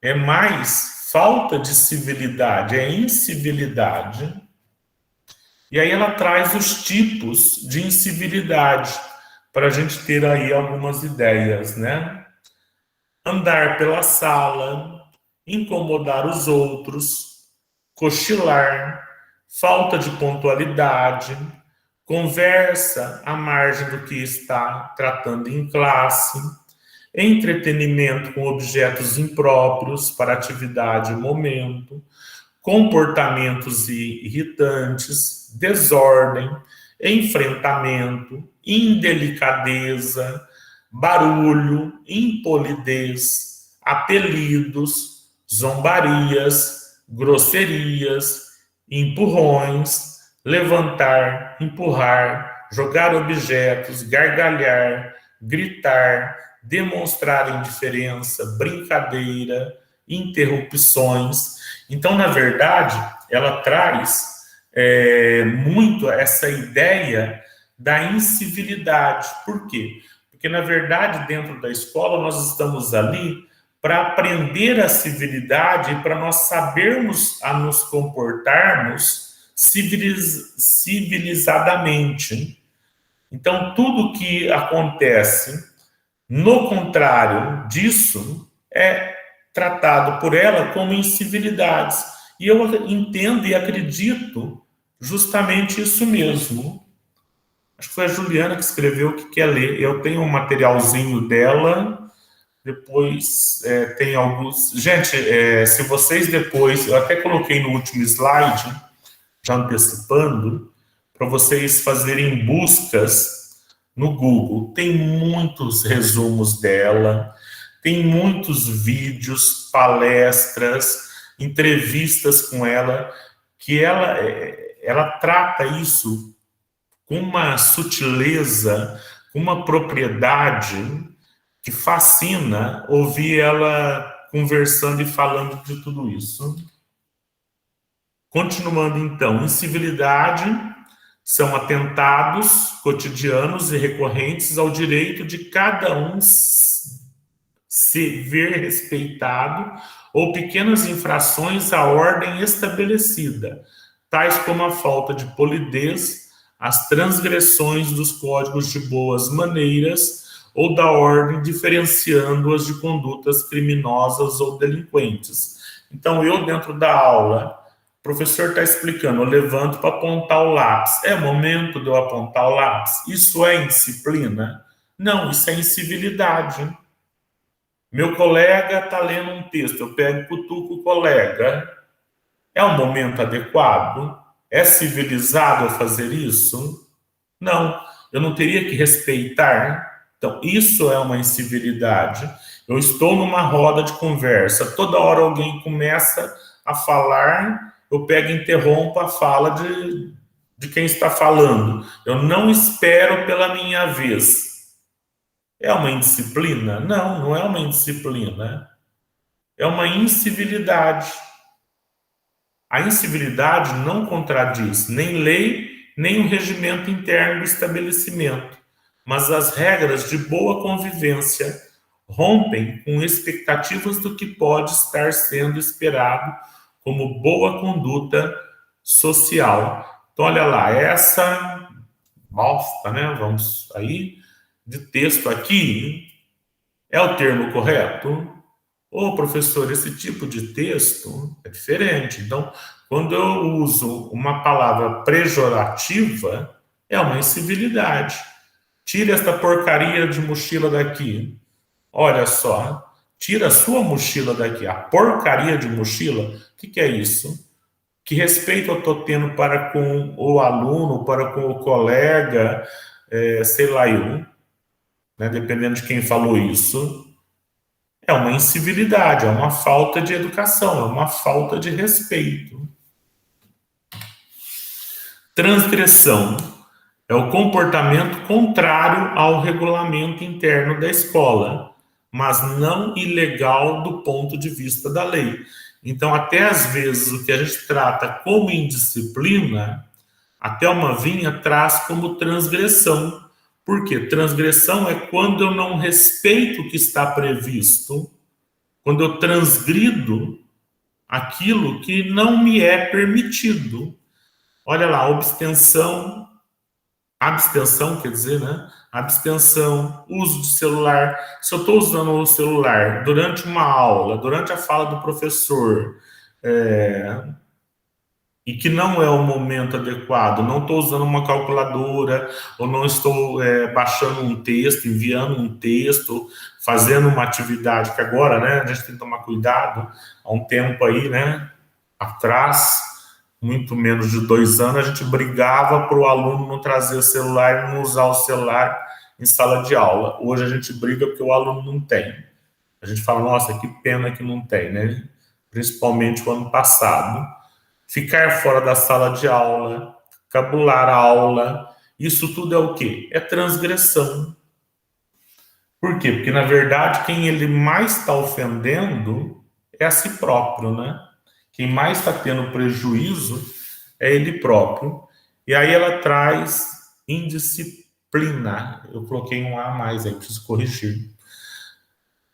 B: é mais falta de civilidade, é incivilidade. E aí ela traz os tipos de incivilidade, para a gente ter aí algumas ideias, né? Andar pela sala, incomodar os outros, cochilar, falta de pontualidade, conversa à margem do que está tratando em classe, entretenimento com objetos impróprios para atividade e momento, comportamentos irritantes, desordem, enfrentamento, indelicadeza, barulho, impolidez, apelidos, zombarias, grosserias, empurrões, levantar, empurrar, jogar objetos, gargalhar, gritar, demonstrar indiferença, brincadeira, interrupções. Então, na verdade, ela traz muito essa ideia da incivilidade. Por quê? Porque, na verdade, dentro da escola, nós estamos ali para aprender a civilidade e para nós sabermos a nos comportarmos civilizadamente. Então, tudo que acontece no contrário disso é tratado por ela como incivilidades. E eu entendo e acredito justamente isso mesmo. Acho que foi a Juliana que escreveu que quer ler. Eu tenho um materialzinho dela, depois tem alguns... Gente, se vocês depois... Eu até coloquei no último slide, já antecipando, para vocês fazerem buscas no Google. Tem muitos resumos dela, tem muitos vídeos, palestras, entrevistas com ela, que ela trata isso com uma sutileza, com uma propriedade que fascina ouvir ela conversando e falando de tudo isso. Continuando então, incivilidade são atentados cotidianos e recorrentes ao direito de cada um se ver respeitado ou pequenas infrações à ordem estabelecida, tais como a falta de polidez, as transgressões dos códigos de boas maneiras ou da ordem, diferenciando-as de condutas criminosas ou delinquentes. Então, eu dentro da aula, o professor está explicando, eu levanto para apontar o lápis. É momento de eu apontar o lápis? Isso é indisciplina? Não, isso é incivilidade. Meu colega está lendo um texto, eu pego e cutuco o colega. É um momento adequado? É civilizado eu fazer isso? Não, eu não teria que respeitar. Então, isso é uma incivilidade. Eu estou numa roda de conversa, toda hora alguém começa a falar, eu pego e interrompo a fala de quem está falando. Eu não espero pela minha vez. É uma indisciplina? Não, não é uma indisciplina. É uma incivilidade. A incivilidade não contradiz nem lei, nem o regimento interno do estabelecimento, mas as regras de boa convivência rompem com expectativas do que pode estar sendo esperado como boa conduta social. Então, olha lá, essa bosta, né? Vamos aí, de texto aqui, é o termo correto? Ô, professor, esse tipo de texto é diferente. Então, quando eu uso uma palavra pejorativa, é uma incivilidade. Tira esta porcaria de mochila daqui. Olha só, tira a sua mochila daqui. A porcaria de mochila, o que é isso? Que respeito eu estou tendo para com o aluno, para com o colega, sei lá eu, né, dependendo de quem falou isso. É uma incivilidade, é uma falta de educação, é uma falta de respeito. Transgressão é o comportamento contrário ao regulamento interno da escola, mas não ilegal do ponto de vista da lei. Então, até às vezes, o que a gente trata como indisciplina, até uma vinha traz como transgressão. Por quê? Transgressão é quando eu não respeito o que está previsto, quando eu transgrido aquilo que não me é permitido. Olha lá, abstenção quer dizer, né? Abstenção, uso de celular. Se eu estou usando o celular durante uma aula, durante a fala do professor, e que não é o momento adequado, não estou usando uma calculadora, ou não estou baixando um texto, enviando um texto, fazendo uma atividade que agora, né, a gente tem que tomar cuidado. Há um tempo aí, né, atrás, muito menos de 2 anos, a gente brigava para o aluno não trazer o celular e não usar o celular em sala de aula. Hoje a gente briga porque o aluno não tem. A gente fala, nossa, que pena que não tem, né? Principalmente o ano passado. Ficar fora da sala de aula, cabular a aula, isso tudo é o quê? É transgressão. Por quê? Porque, na verdade, quem ele mais está ofendendo é a si próprio, né? Quem mais está tendo prejuízo é ele próprio. E aí ela traz indisciplina. Eu coloquei um A mais aí, preciso corrigir.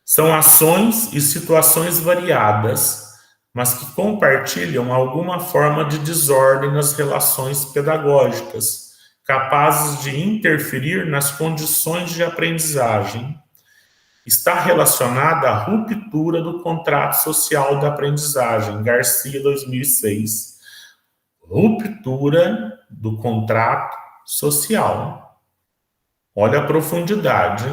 B: São ações e situações variadas, mas que compartilham alguma forma de desordem nas relações pedagógicas, capazes de interferir nas condições de aprendizagem. Está relacionada à ruptura do contrato social da aprendizagem, Garcia, 2006. Ruptura do contrato social. Olha a profundidade,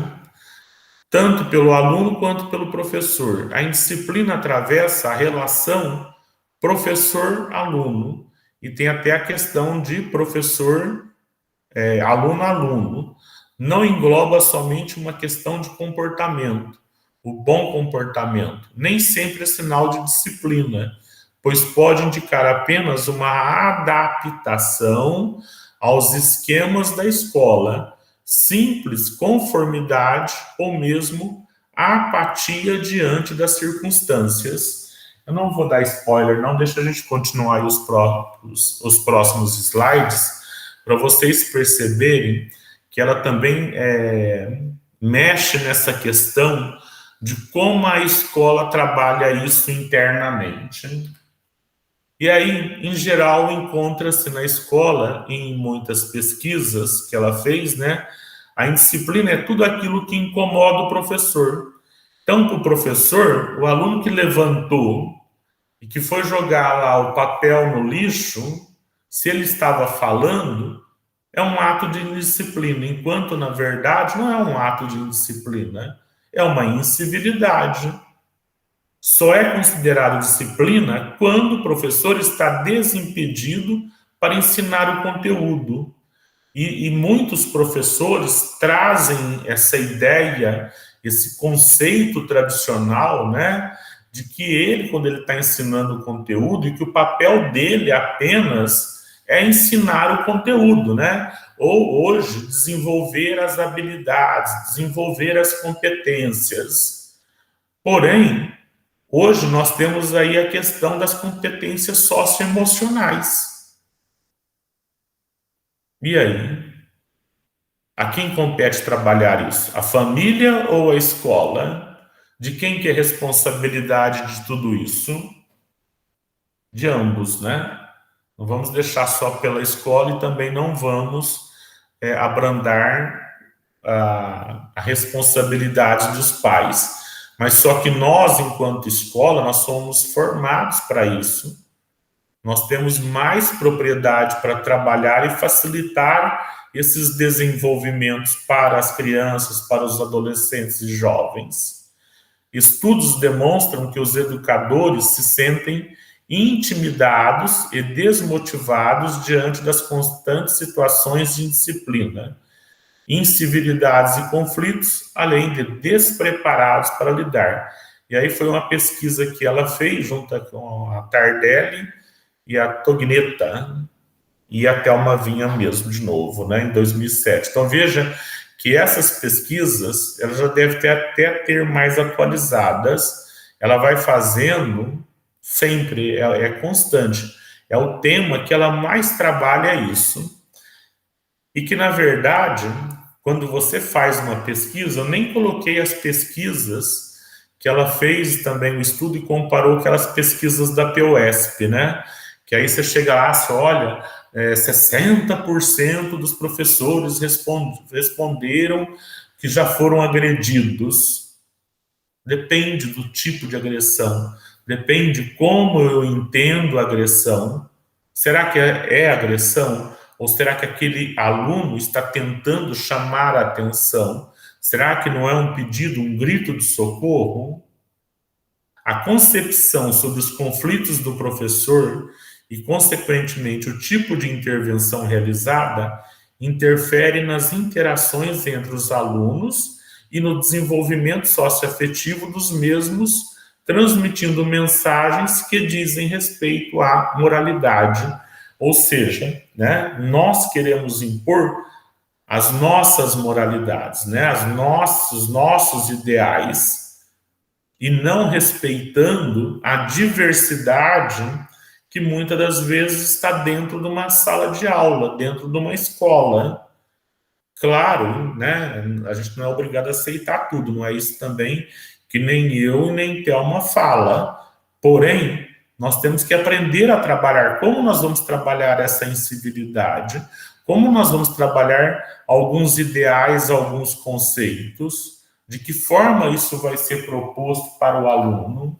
B: tanto pelo aluno quanto pelo professor. A indisciplina atravessa a relação professor-aluno e tem até a questão de professor aluno-aluno. Não engloba somente uma questão de comportamento, o bom comportamento. Nem sempre é sinal de disciplina, pois pode indicar apenas uma adaptação aos esquemas da escola, simples conformidade ou mesmo apatia diante das circunstâncias. Eu não vou dar spoiler, não, deixa a gente continuar aí os próximos slides, para vocês perceberem que ela também mexe nessa questão de como a escola trabalha isso internamente. E aí, em geral, encontra-se na escola, em muitas pesquisas que ela fez, né, a indisciplina é tudo aquilo que incomoda o professor. Então, para o professor, o aluno que levantou e que foi jogar lá o papel no lixo, se ele estava falando, é um ato de indisciplina, enquanto, na verdade, não é um ato de indisciplina, é uma incivilidade. Só é considerado disciplina quando o professor está desimpedido para ensinar o conteúdo. E muitos professores trazem essa ideia, esse conceito tradicional, né, de que ele, quando ele está ensinando o conteúdo, e que o papel dele apenas é ensinar o conteúdo, né? Ou hoje, desenvolver as habilidades, desenvolver as competências. Porém, hoje nós temos aí a questão das competências socioemocionais. E aí? A quem compete trabalhar isso? A família ou a escola? De quem que é a responsabilidade de tudo isso? De ambos, né? Não vamos deixar só pela escola e também não vamos abrandar a responsabilidade dos pais. Mas só que nós, enquanto escola, nós somos formados para isso. Nós temos mais propriedade para trabalhar e facilitar esses desenvolvimentos para as crianças, para os adolescentes e jovens. Estudos demonstram que os educadores se sentem intimidados e desmotivados diante das constantes situações de indisciplina, incivilidades e conflitos, além de despreparados para lidar. E aí foi uma pesquisa que ela fez junto com a Tardelli e a Tognetta, e a Thelma Vinha mesmo, de novo, né, em 2007. Então, veja que essas pesquisas, ela já deve até ter mais atualizadas, ela vai fazendo sempre, é constante, é o tema que ela mais trabalha isso, e que, na verdade, quando você faz uma pesquisa, eu nem coloquei as pesquisas que ela fez também, o estudo, e comparou aquelas pesquisas da PUESP, né, que aí você chega lá, você olha, 60% dos professores responderam que já foram agredidos. Depende do tipo de agressão, depende como eu entendo a agressão. Será que é agressão? Ou será que aquele aluno está tentando chamar a atenção? Será que não é um pedido, um grito de socorro? A concepção sobre os conflitos do professor e, consequentemente, o tipo de intervenção realizada interfere nas interações entre os alunos e no desenvolvimento socioafetivo dos mesmos, transmitindo mensagens que dizem respeito à moralidade. Ou seja, né, nós queremos impor as nossas moralidades, né, os nossos ideais, e não respeitando a diversidade que muitas das vezes está dentro de uma sala de aula, dentro de uma escola. Claro, né, a gente não é obrigado a aceitar tudo, não é isso também que nem eu e nem Thelma fala. Porém, nós temos que aprender a trabalhar. Como nós vamos trabalhar essa incivilidade? Como nós vamos trabalhar alguns ideais, alguns conceitos? De que forma isso vai ser proposto para o aluno?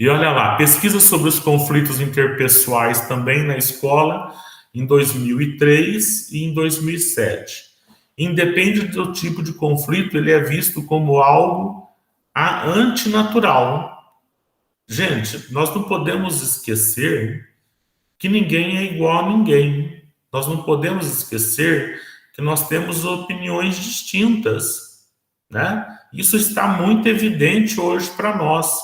B: E olha lá, pesquisa sobre os conflitos interpessoais também na escola, em 2003 e em 2007. Independe do tipo de conflito, ele é visto como algo antinatural. Gente, nós não podemos esquecer que ninguém é igual a ninguém. Nós não podemos esquecer que nós temos opiniões distintas, né? Isso está muito evidente hoje para nós.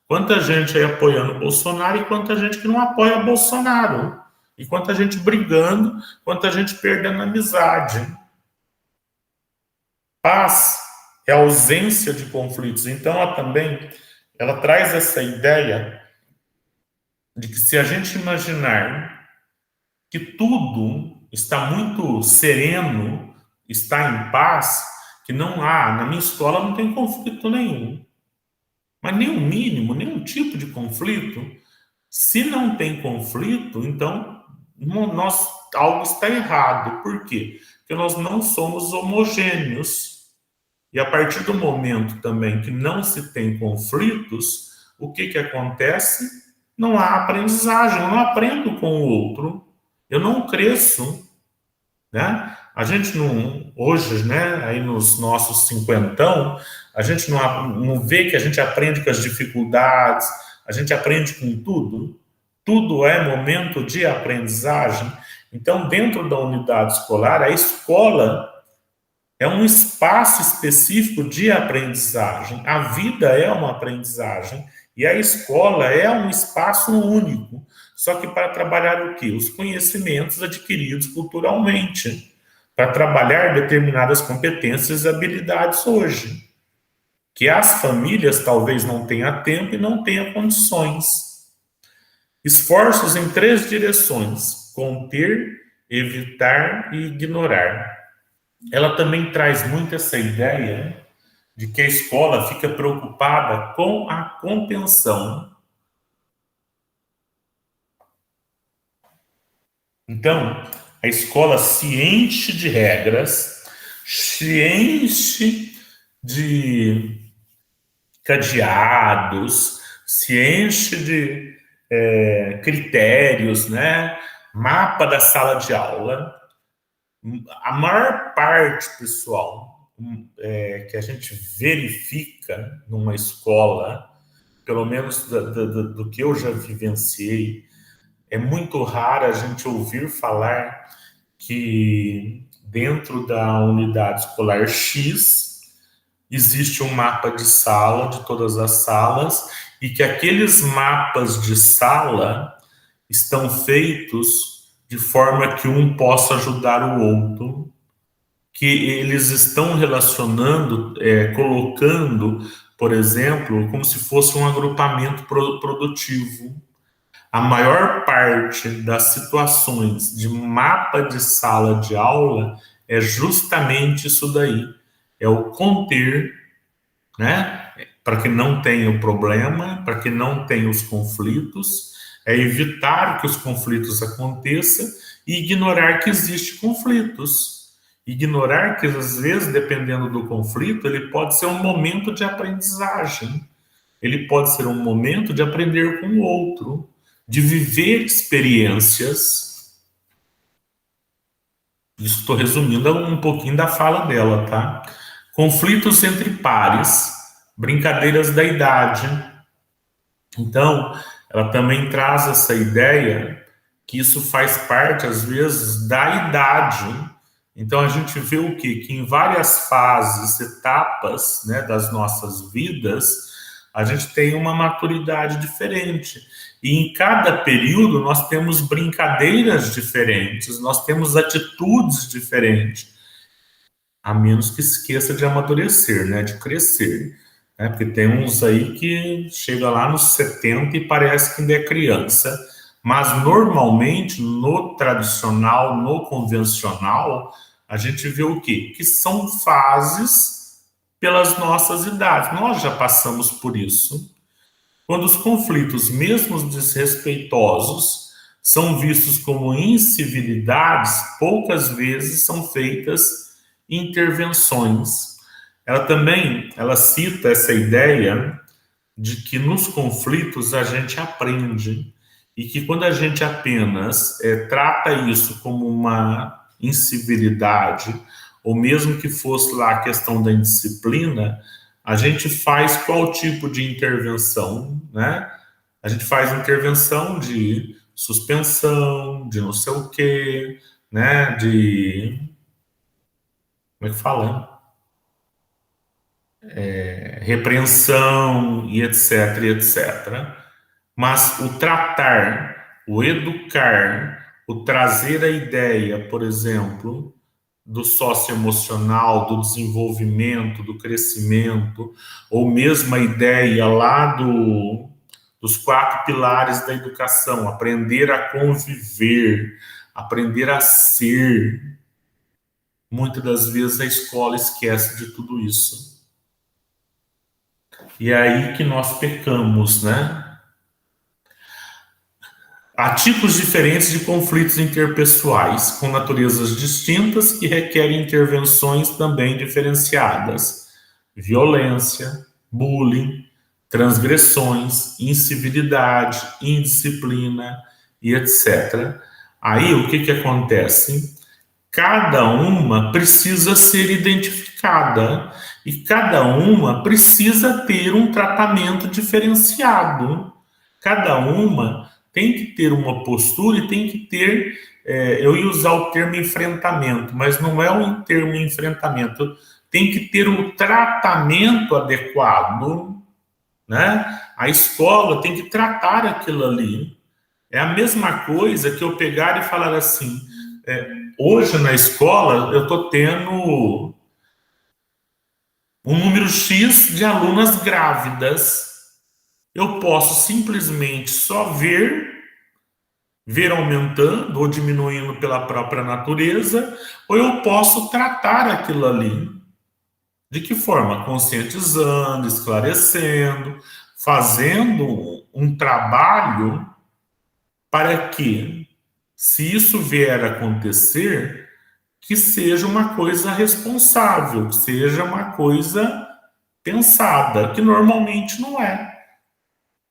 B: Quanta gente aí apoiando o Bolsonaro e quanta gente que não apoia o Bolsonaro. E quanta gente brigando, quanta gente perdendo amizade. Paz é a ausência de conflitos. Então, ela traz essa ideia de que se a gente imaginar que tudo está muito sereno, está em paz, que não há, na minha escola não tem conflito nenhum. Mas nem o mínimo, nenhum tipo de conflito. Se não tem conflito, então algo está errado. Por quê? Porque nós não somos homogêneos. E a partir do momento também que não se tem conflitos, o que acontece? Não há aprendizagem, eu não aprendo com o outro, eu não cresço, né? A gente não, hoje, né, aí nos nossos cinquentão, a gente não vê que a gente aprende com as dificuldades, a gente aprende com tudo. Tudo é momento de aprendizagem. Então, dentro da unidade escolar, a escola é um espaço específico de aprendizagem. A vida é uma aprendizagem e a escola é um espaço único. Só que para trabalhar o quê? Os conhecimentos adquiridos culturalmente. Para trabalhar determinadas competências e habilidades hoje. Que as famílias talvez não tenham tempo e não tenham condições. Esforços em 3 direções: conter, evitar e ignorar. Ela também traz muito essa ideia de que a escola fica preocupada com a contenção. Então, a escola se enche de regras, se enche de cadeados, se enche de critérios, né? Mapa da sala de aula. A maior parte, pessoal, que a gente verifica numa escola, pelo menos do que eu já vivenciei, é muito raro a gente ouvir falar que dentro da unidade escolar X existe um mapa de sala de todas as salas e que aqueles mapas de sala estão feitos de forma que um possa ajudar o outro, que eles estão relacionando, colocando, por exemplo, como se fosse um agrupamento produtivo. A maior parte das situações de mapa de sala de aula é justamente isso daí, é o conter, né? Para que não tenha o problema, para que não tenha os conflitos, é evitar que os conflitos aconteçam e ignorar que existem conflitos. Ignorar que, às vezes, dependendo do conflito, ele pode ser um momento de aprendizagem. Ele pode ser um momento de aprender com o outro, de viver experiências. Isso estou resumindo um pouquinho da fala dela, tá? Conflitos entre pares, brincadeiras da idade. Então, ela também traz essa ideia que isso faz parte, às vezes, da idade. Então, a gente vê o quê? Que em várias fases, etapas, né, das nossas vidas, a gente tem uma maturidade diferente. E em cada período, nós temos brincadeiras diferentes, nós temos atitudes diferentes. A menos que esqueça de amadurecer, né, de crescer. Né, porque tem uns aí que chega lá nos 70 e parece que ainda é criança. Mas, normalmente, no tradicional, no convencional, a gente vê o quê? Que são fases pelas nossas idades. Nós já passamos por isso. quando os conflitos, mesmo desrespeitosos, são vistos como incivilidades, poucas vezes são feitas intervenções. Ela cita essa ideia de que nos conflitos a gente aprende e que quando a gente apenas trata isso como uma incivilidade, ou mesmo que fosse lá a questão da indisciplina, a gente faz qual tipo de intervenção, né? A gente faz intervenção de suspensão, de não sei o quê, né? Como é que fala? Repreensão e etc, e etc. Mas o tratar, o educar, o trazer a ideia, por exemplo, do socioemocional, do desenvolvimento, do crescimento, ou mesmo a ideia lá dos 4 pilares da educação, aprender a conviver, aprender a ser. Muitas das vezes a escola esquece de tudo isso. E é aí que nós pecamos, né? Há tipos diferentes de conflitos interpessoais, com naturezas distintas que requerem intervenções também diferenciadas. Violência, bullying, transgressões, incivilidade, indisciplina e etc. Aí o que acontece? Cada uma precisa ser identificada e cada uma precisa ter um tratamento diferenciado. Cada uma tem que ter uma postura e tem que ter, eu ia usar o termo enfrentamento, mas não é o termo enfrentamento, tem que ter um tratamento adequado, né? A escola tem que tratar aquilo ali. É a mesma coisa que eu pegar e falar assim, hoje na escola eu estou tendo um número X de alunas grávidas. Eu posso simplesmente só ver aumentando ou diminuindo pela própria natureza, ou eu posso tratar aquilo ali. De que forma? Conscientizando, esclarecendo, fazendo um trabalho para que, se isso vier a acontecer, que seja uma coisa responsável, que seja uma coisa pensada, que normalmente não é.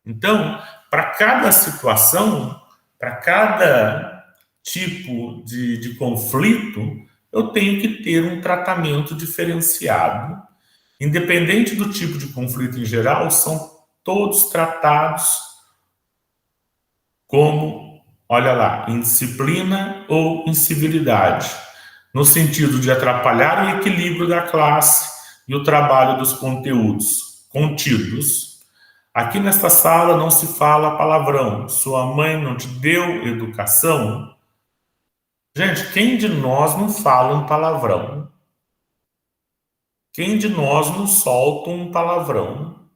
B: Então, para cada situação, para cada tipo de conflito, eu tenho que ter um tratamento diferenciado. Independente do tipo de conflito em geral, são todos tratados como, olha lá, indisciplina ou incivilidade, no sentido de atrapalhar o equilíbrio da classe e o trabalho dos conteúdos contidos. Aqui nesta sala não se fala palavrão. Sua mãe não te deu educação? Gente, quem de nós não fala um palavrão? Quem de nós não solta um palavrão?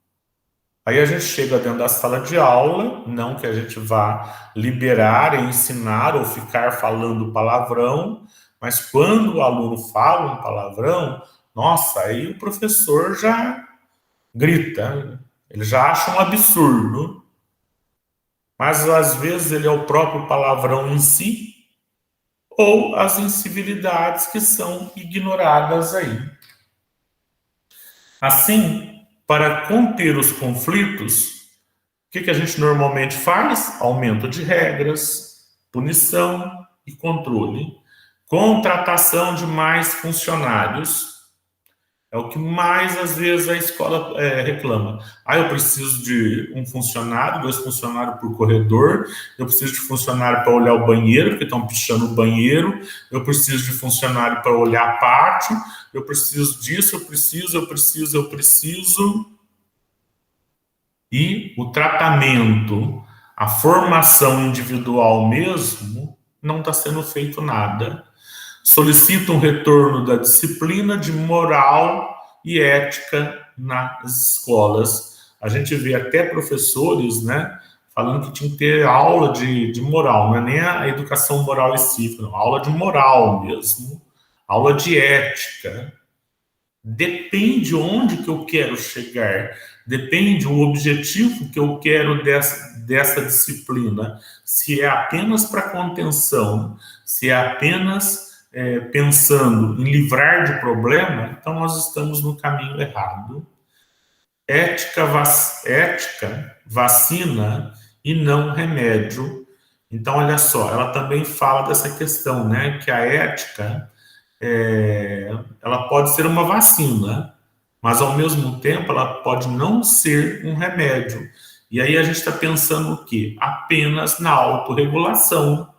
B: Aí a gente chega dentro da sala de aula, não que a gente vá liberar, ensinar ou ficar falando palavrão, mas quando o aluno fala um palavrão, nossa, aí o professor já grita, ele já acha um absurdo. Mas às vezes ele é o próprio palavrão em si, ou as incivilidades que são ignoradas aí. Assim, para conter os conflitos, o que a gente normalmente faz? Aumento de regras, punição e controle. Contratação de mais funcionários. É o que mais, às vezes, a escola reclama. Eu preciso de um funcionário, 2 funcionários por corredor, eu preciso de funcionário para olhar o banheiro, porque estão pichando o banheiro, eu preciso de funcionário para olhar a pátio, eu preciso disso, eu preciso. E o tratamento, a formação individual mesmo, não está sendo feito nada. Solicita um retorno da disciplina de moral e ética nas escolas. A gente vê até professores, né, falando que tinha que ter aula de moral, não é nem a educação moral e cívica, não, aula de moral mesmo, aula de ética. depende onde que eu quero chegar, depende o objetivo que eu quero dessa disciplina, se é apenas para contenção, se é apenas pensando em livrar de problema, então nós estamos no caminho errado. Ética, vacina e não remédio. Então, olha só, ela também fala dessa questão, né, que a ética, ela pode ser uma vacina, mas ao mesmo tempo ela pode não ser um remédio. E aí a gente está pensando o quê? Apenas na autorregulação,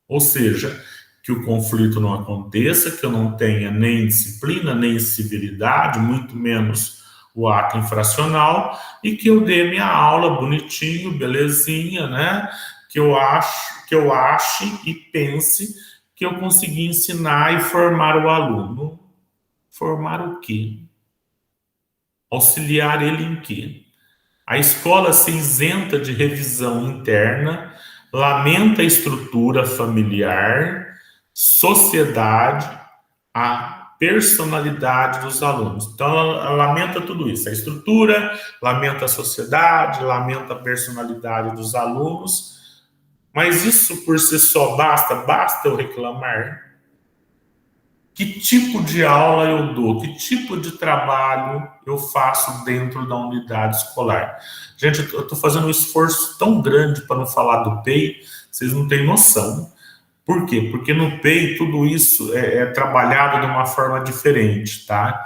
B: ou seja, que o conflito não aconteça, que eu não tenha nem disciplina, nem civilidade, muito menos o ato infracional, e que eu dê minha aula bonitinho, belezinha, né? Que eu ache e pense que eu consegui ensinar e formar o aluno. Formar o quê? Auxiliar ele em quê? A escola se isenta de revisão interna, lamenta a estrutura familiar, sociedade, a personalidade dos alunos. Então, ela lamenta tudo isso. A estrutura, lamenta a sociedade, lamenta a personalidade dos alunos. Mas isso por si só basta eu reclamar? Que tipo de aula eu dou? Que tipo de trabalho eu faço dentro da unidade escolar? Gente, eu estou fazendo um esforço tão grande para não falar do PEI, vocês não têm noção. Por quê? Porque no PEI tudo isso é trabalhado de uma forma diferente, tá?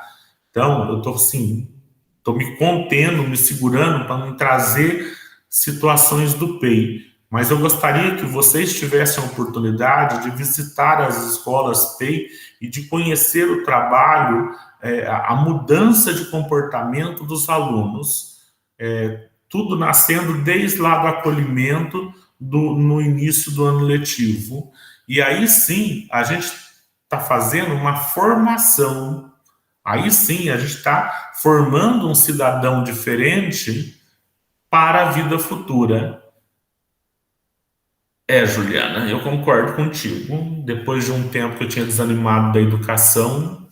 B: Então, eu estou assim, estou me contendo, me segurando para não trazer situações do PEI. Mas eu gostaria que vocês tivessem a oportunidade de visitar as escolas PEI e de conhecer o trabalho, a mudança de comportamento dos alunos, tudo nascendo desde lá do acolhimento no início do ano letivo. E aí sim, a gente está fazendo uma formação. Aí sim, a gente está formando um cidadão diferente para a vida futura. Juliana, eu concordo contigo. Depois de um tempo que eu tinha desanimado da educação.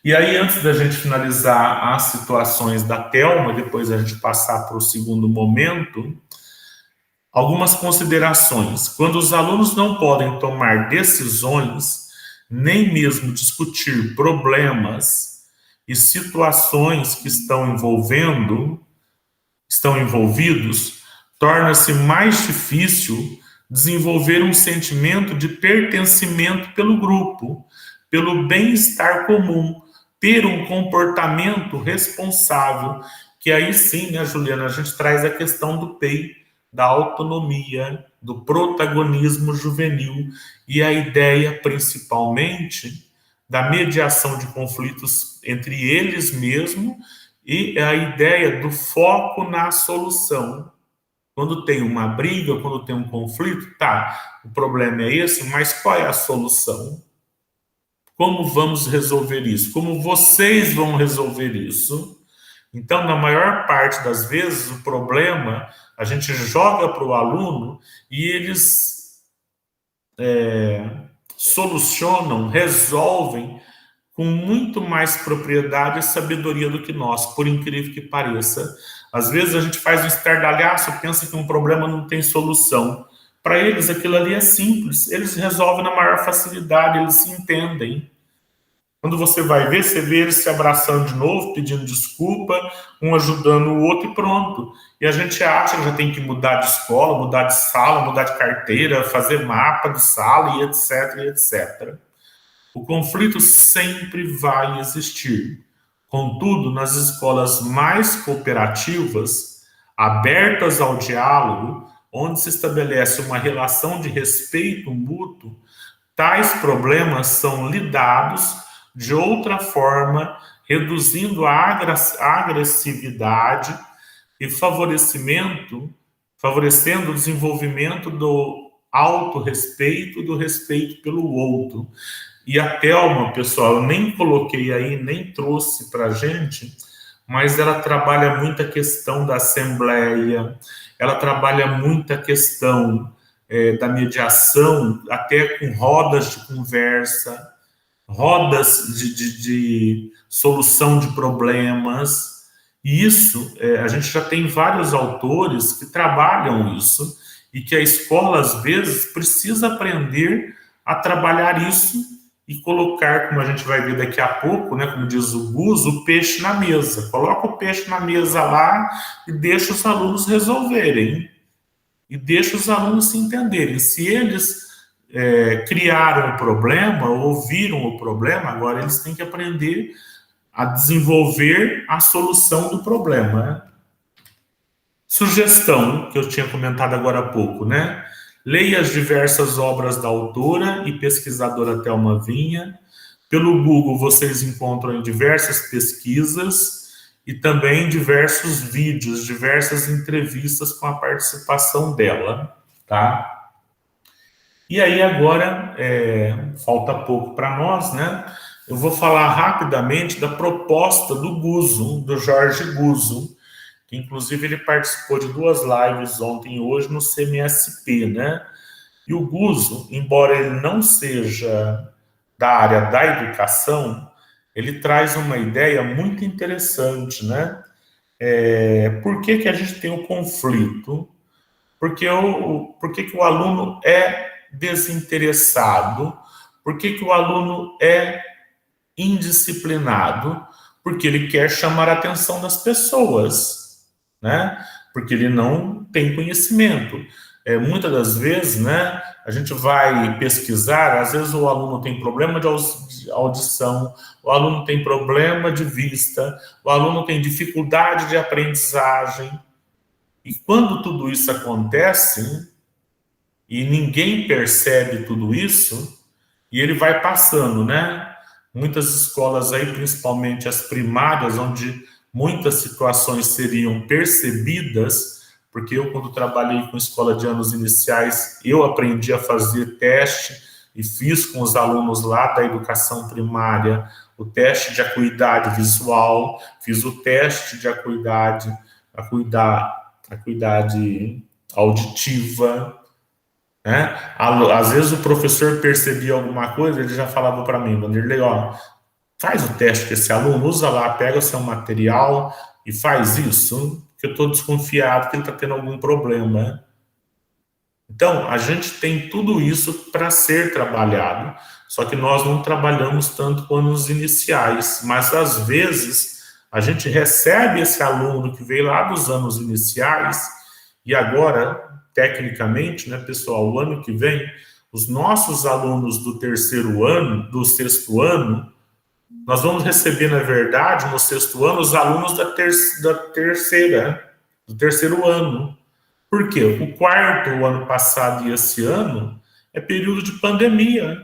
B: E aí, antes da gente finalizar as situações da Thelma, depois a gente passar para o segundo momento, algumas considerações. Quando os alunos não podem tomar decisões, nem mesmo discutir problemas e situações que estão envolvidos, torna-se mais difícil desenvolver um sentimento de pertencimento pelo grupo, pelo bem-estar comum, ter um comportamento responsável, que aí sim, né, Juliana, a gente traz a questão do PEI, da autonomia, do protagonismo juvenil e a ideia, principalmente, da mediação de conflitos entre eles mesmos e a ideia do foco na solução. Quando tem uma briga, quando tem um conflito, tá, o problema é esse, mas qual é a solução? Como vamos resolver isso? Como vocês vão resolver isso? Então, na maior parte das vezes, o problema a gente joga para o aluno e eles solucionam, resolvem com muito mais propriedade e sabedoria do que nós, por incrível que pareça. Às vezes a gente faz um estardalhaço, pensa que um problema não tem solução. Para eles aquilo ali é simples, eles resolvem na maior facilidade, eles se entendem. Quando você vai ver, você vê eles se abraçando de novo, pedindo desculpa, um ajudando o outro e pronto. E a gente acha que já tem que mudar de escola, mudar de sala, mudar de carteira, fazer mapa de sala e etc, e etc. O conflito sempre vai existir. Contudo, nas escolas mais cooperativas, abertas ao diálogo, onde se estabelece uma relação de respeito mútuo, tais problemas são lidados de outra forma, reduzindo a agressividade e favorecendo o desenvolvimento do autorrespeito e do respeito pelo outro. E a Thelma, pessoal, eu nem coloquei aí, nem trouxe para a gente, mas ela trabalha muito a questão da assembleia, ela trabalha muito a questão da mediação, até com rodas de conversa. rodas de solução de problemas. E isso, a gente já tem vários autores que trabalham isso e que a escola, às vezes, precisa aprender a trabalhar isso e colocar, como a gente vai ver daqui a pouco, né, como diz o Gus, o peixe na mesa. Coloca o peixe na mesa lá e deixa os alunos resolverem. E deixa os alunos se entenderem. Se eles criaram o problema, ouviram o problema, agora eles têm que aprender a desenvolver a solução do problema. Né? Sugestão, que eu tinha comentado agora há pouco, né? Leia as diversas obras da autora e pesquisadora Thelma Vinha. Pelo Google vocês encontram diversas pesquisas e também diversos vídeos, diversas entrevistas com a participação dela, tá? E aí agora, falta pouco para nós, né? Eu vou falar rapidamente da proposta do Guzzo, do Jorge Guzzo, que inclusive ele participou de 2 lives ontem e hoje no CMSP, né? E o Guzzo, embora ele não seja da área da educação, ele traz uma ideia muito interessante, né? Por que a gente tem o conflito? Por que o aluno é desinteressado? Por que o aluno é indisciplinado? Porque ele quer chamar a atenção das pessoas, né? Porque ele não tem conhecimento. Muitas das vezes, né, a gente vai pesquisar, às vezes o aluno tem problema de audição, o aluno tem problema de vista, o aluno tem dificuldade de aprendizagem. E quando tudo isso acontece, e ninguém percebe tudo isso, e ele vai passando, né? Muitas escolas aí, principalmente as primárias, onde muitas situações seriam percebidas, porque eu, quando trabalhei com escola de anos iniciais, eu aprendi a fazer teste e fiz com os alunos lá da educação primária o teste de acuidade visual, fiz o teste de acuidade auditiva, né? Às vezes o professor percebia alguma coisa, ele já falava para mim, Vanderlei, ó, faz o teste com esse aluno, usa lá, pega o seu material e faz isso, porque eu estou desconfiado que ele está tendo algum problema. Então, a gente tem tudo isso para ser trabalhado, só que nós não trabalhamos tanto quanto nos iniciais, mas às vezes a gente recebe esse aluno que veio lá dos anos iniciais e agora, tecnicamente, né, pessoal, o ano que vem, os nossos alunos do 3º ano, do 6º ano, nós vamos receber, na verdade, no 6º ano, os alunos do 3º ano. Por quê? O 4º, o ano passado e esse ano, é período de pandemia.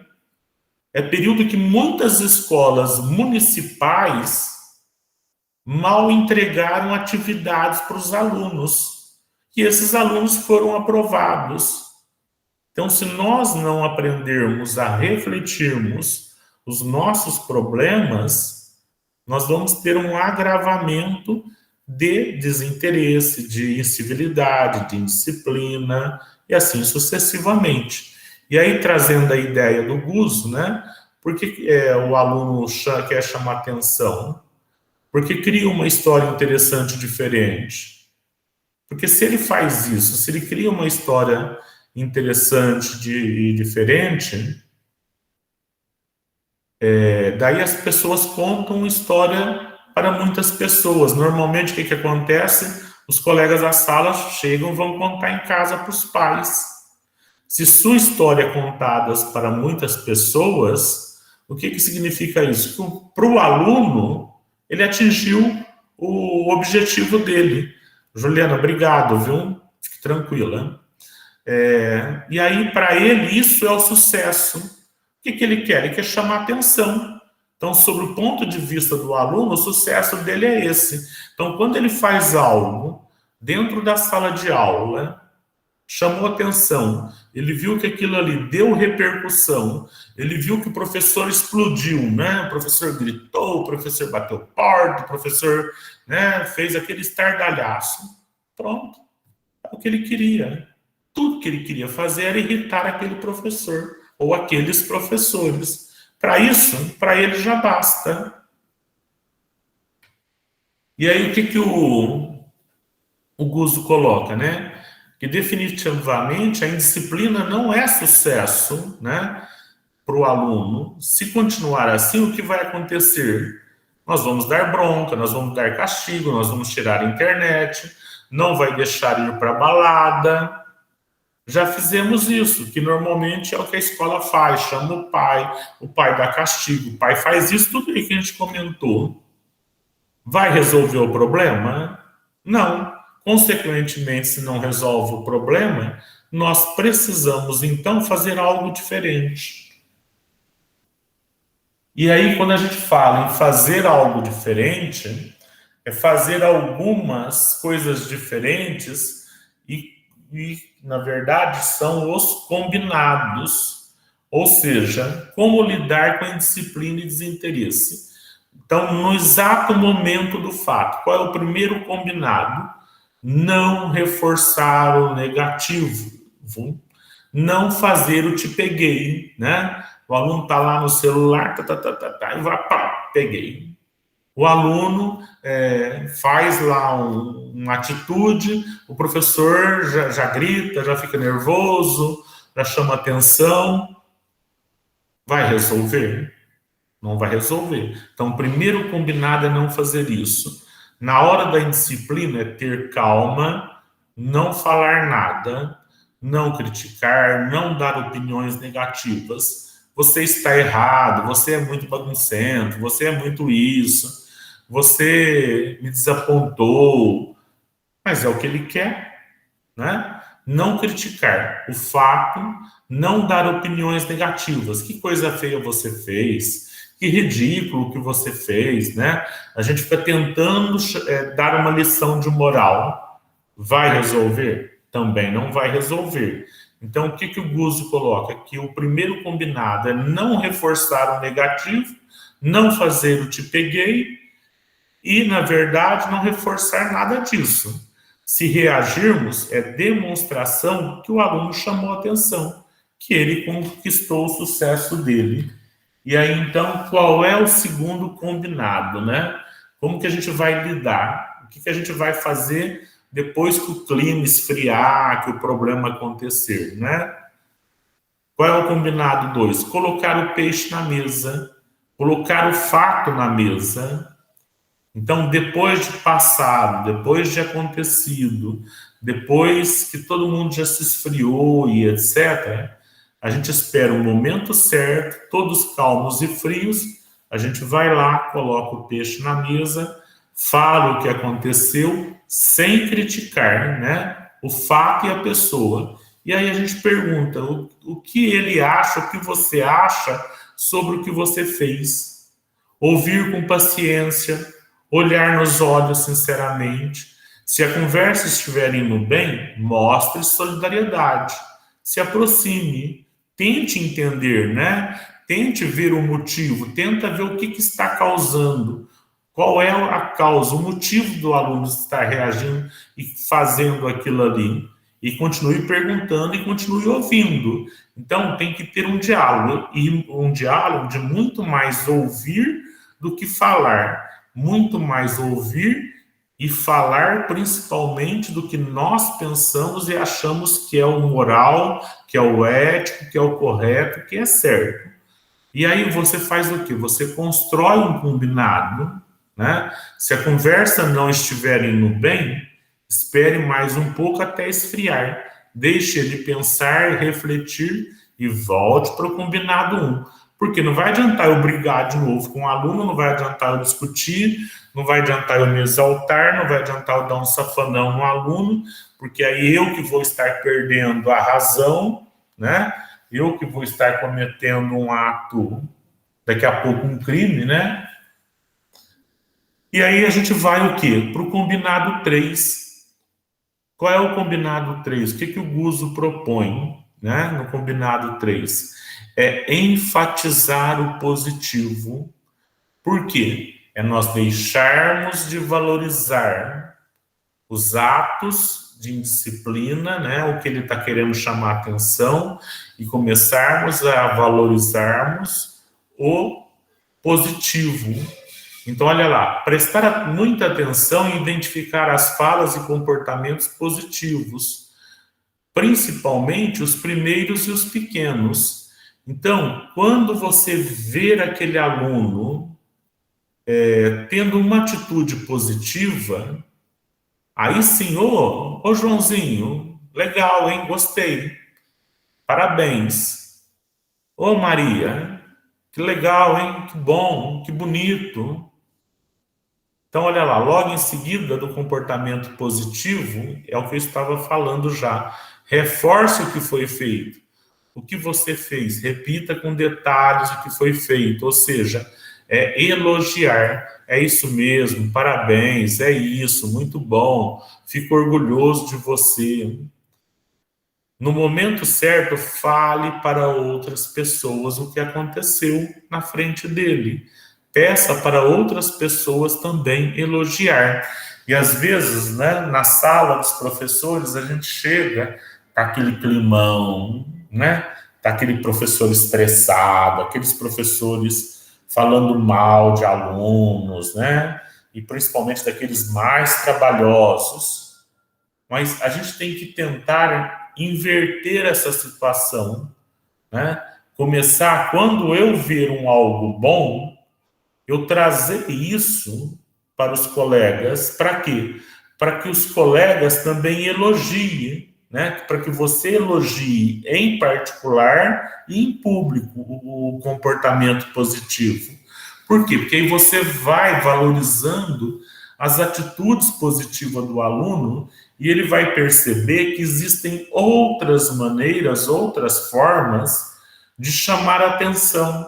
B: É período que muitas escolas municipais mal entregaram atividades para os alunos. E esses alunos foram aprovados. Então, se nós não aprendermos a refletirmos os nossos problemas, nós vamos ter um agravamento de desinteresse, de incivilidade, de indisciplina, e assim sucessivamente. E aí, trazendo a ideia do Guzzo, né? Por que o aluno quer chamar atenção? Porque cria uma história interessante, diferente. Porque se ele faz isso, se ele cria uma história interessante e diferente, daí as pessoas contam história para muitas pessoas. Normalmente, o que acontece? Os colegas da sala chegam e vão contar em casa para os pais. Se sua história é contada para muitas pessoas, o que significa isso? Para o aluno, ele atingiu o objetivo dele. Juliana, obrigado, viu? Fique tranquila. E aí, para ele, isso é o sucesso. O que ele quer? Ele quer chamar atenção. Então, sobre o ponto de vista do aluno, o sucesso dele é esse. Então, quando ele faz algo dentro da sala de aula, chamou atenção, ele viu que aquilo ali deu repercussão, ele viu que o professor explodiu, né? O professor gritou, o professor bateu porta, o professor, né, fez aquele estardalhaço. Pronto, é o que ele queria. Tudo que ele queria fazer era irritar aquele professor ou aqueles professores. Para isso, para ele já basta. E aí o que o Guzzo coloca, né? Que definitivamente a indisciplina não é sucesso, né, para o aluno. Se continuar assim, o que vai acontecer? Nós vamos dar bronca, nós vamos dar castigo, nós vamos tirar a internet, não vai deixar ir para balada. Já fizemos isso, que normalmente é o que a escola faz, chama o pai dá castigo, o pai faz isso, tudo aí que a gente comentou. Vai resolver o problema? Não. Consequentemente, se não resolve o problema, nós precisamos então fazer algo diferente. E aí, quando a gente fala em fazer algo diferente, é fazer algumas coisas diferentes e na verdade, são os combinados. Ou seja, como lidar com a indisciplina e desinteresse. Então, no exato momento do fato, qual é o primeiro combinado? Não reforçar o negativo. Não fazer o te peguei, né? O aluno está lá no celular, e vai, pá, peguei. O aluno faz lá uma atitude, o professor já grita, já fica nervoso, já chama atenção. Vai resolver? Não vai resolver. Então, o primeiro combinado é não fazer isso. Na hora da indisciplina, é ter calma, não falar nada, não criticar, não dar opiniões negativas. Você está errado, você é muito baguncento, você é muito isso, você me desapontou, mas é o que ele quer, né? Não criticar o fato, não dar opiniões negativas. Que coisa feia você fez, que ridículo que você fez, né? A gente fica tentando dar uma lição de moral. Vai resolver? Também não vai resolver. Então, o que o Guzzo coloca? Que o primeiro combinado é não reforçar o negativo, não fazer o te peguei e, na verdade, não reforçar nada disso. Se reagirmos, é demonstração que o aluno chamou atenção, que ele conquistou o sucesso dele. E aí, então, qual é o segundo combinado, né? Como que a gente vai lidar? O que a gente vai fazer depois que o clima esfriar, que o problema acontecer, né? Qual é o combinado 2? Colocar o peixe na mesa, colocar o fato na mesa. Então, depois de passado, depois de acontecido, depois que todo mundo já se esfriou e etc., a gente espera o momento certo, todos calmos e frios, a gente vai lá, coloca o peixe na mesa, fala o que aconteceu, sem criticar, né, o fato e a pessoa. E aí a gente pergunta o que ele acha, o que você acha sobre o que você fez. Ouvir com paciência, olhar nos olhos sinceramente. Se a conversa estiver indo bem, mostre solidariedade. Se aproxime, tente entender, né? Tente ver o motivo, tenta ver o que está causando. Qual é a causa, o motivo do aluno estar reagindo e fazendo aquilo ali. E continue perguntando e continue ouvindo. Então, tem que ter um diálogo, e um diálogo de muito mais ouvir do que falar. Muito mais ouvir e falar principalmente do que nós pensamos e achamos que é o moral, que é o ético, que é o correto, que é certo. E aí você faz o quê? Você constrói um combinado, né? Se a conversa não estiver indo bem, espere mais um pouco até esfriar. Deixe ele pensar, refletir e volte para o combinado 1. Porque não vai adiantar eu brigar de novo com o aluno, não vai adiantar eu discutir, não vai adiantar eu me exaltar, não vai adiantar eu dar um safanão no aluno, porque aí eu que vou estar perdendo a razão, né? Eu que vou estar cometendo um ato, daqui a pouco um crime, né? E aí a gente vai o quê? Para o combinado 3. Qual é o combinado 3? O que o Guzzo propõe, né, no combinado 3? É enfatizar o positivo. Por quê? É nós deixarmos de valorizar os atos de indisciplina, né, o que ele está querendo chamar a atenção, e começarmos a valorizarmos o positivo. Então, olha lá, prestar muita atenção em identificar as falas e comportamentos positivos, principalmente os primeiros e os pequenos. Então, quando você ver aquele aluno tendo uma atitude positiva, aí sim, ô Joãozinho, legal, hein? Gostei. Parabéns. Ô Maria, que legal, hein? Que bom, que bonito. Então, olha lá, logo em seguida do comportamento positivo, é o que eu estava falando já. Reforce o que foi feito. O que você fez, repita com detalhes o que foi feito, ou seja, é elogiar, é isso mesmo, parabéns, é isso, muito bom, fico orgulhoso de você. No momento certo, fale para outras pessoas o que aconteceu na frente dele. Peça para outras pessoas também elogiar. E às vezes, né, na sala dos professores, a gente chega com aquele climão, né? Tá aquele professor estressado, aqueles professores falando mal de alunos, né? E principalmente daqueles mais trabalhosos. Mas a gente tem que tentar inverter essa situação, né? Começar, quando eu ver algo bom, eu trazer isso para os colegas, para quê? Para que os colegas também elogiem, né? Para que você elogie em particular e em público o comportamento positivo. Por quê? Porque aí você vai valorizando as atitudes positivas do aluno e ele vai perceber que existem outras maneiras, outras formas de chamar a atenção,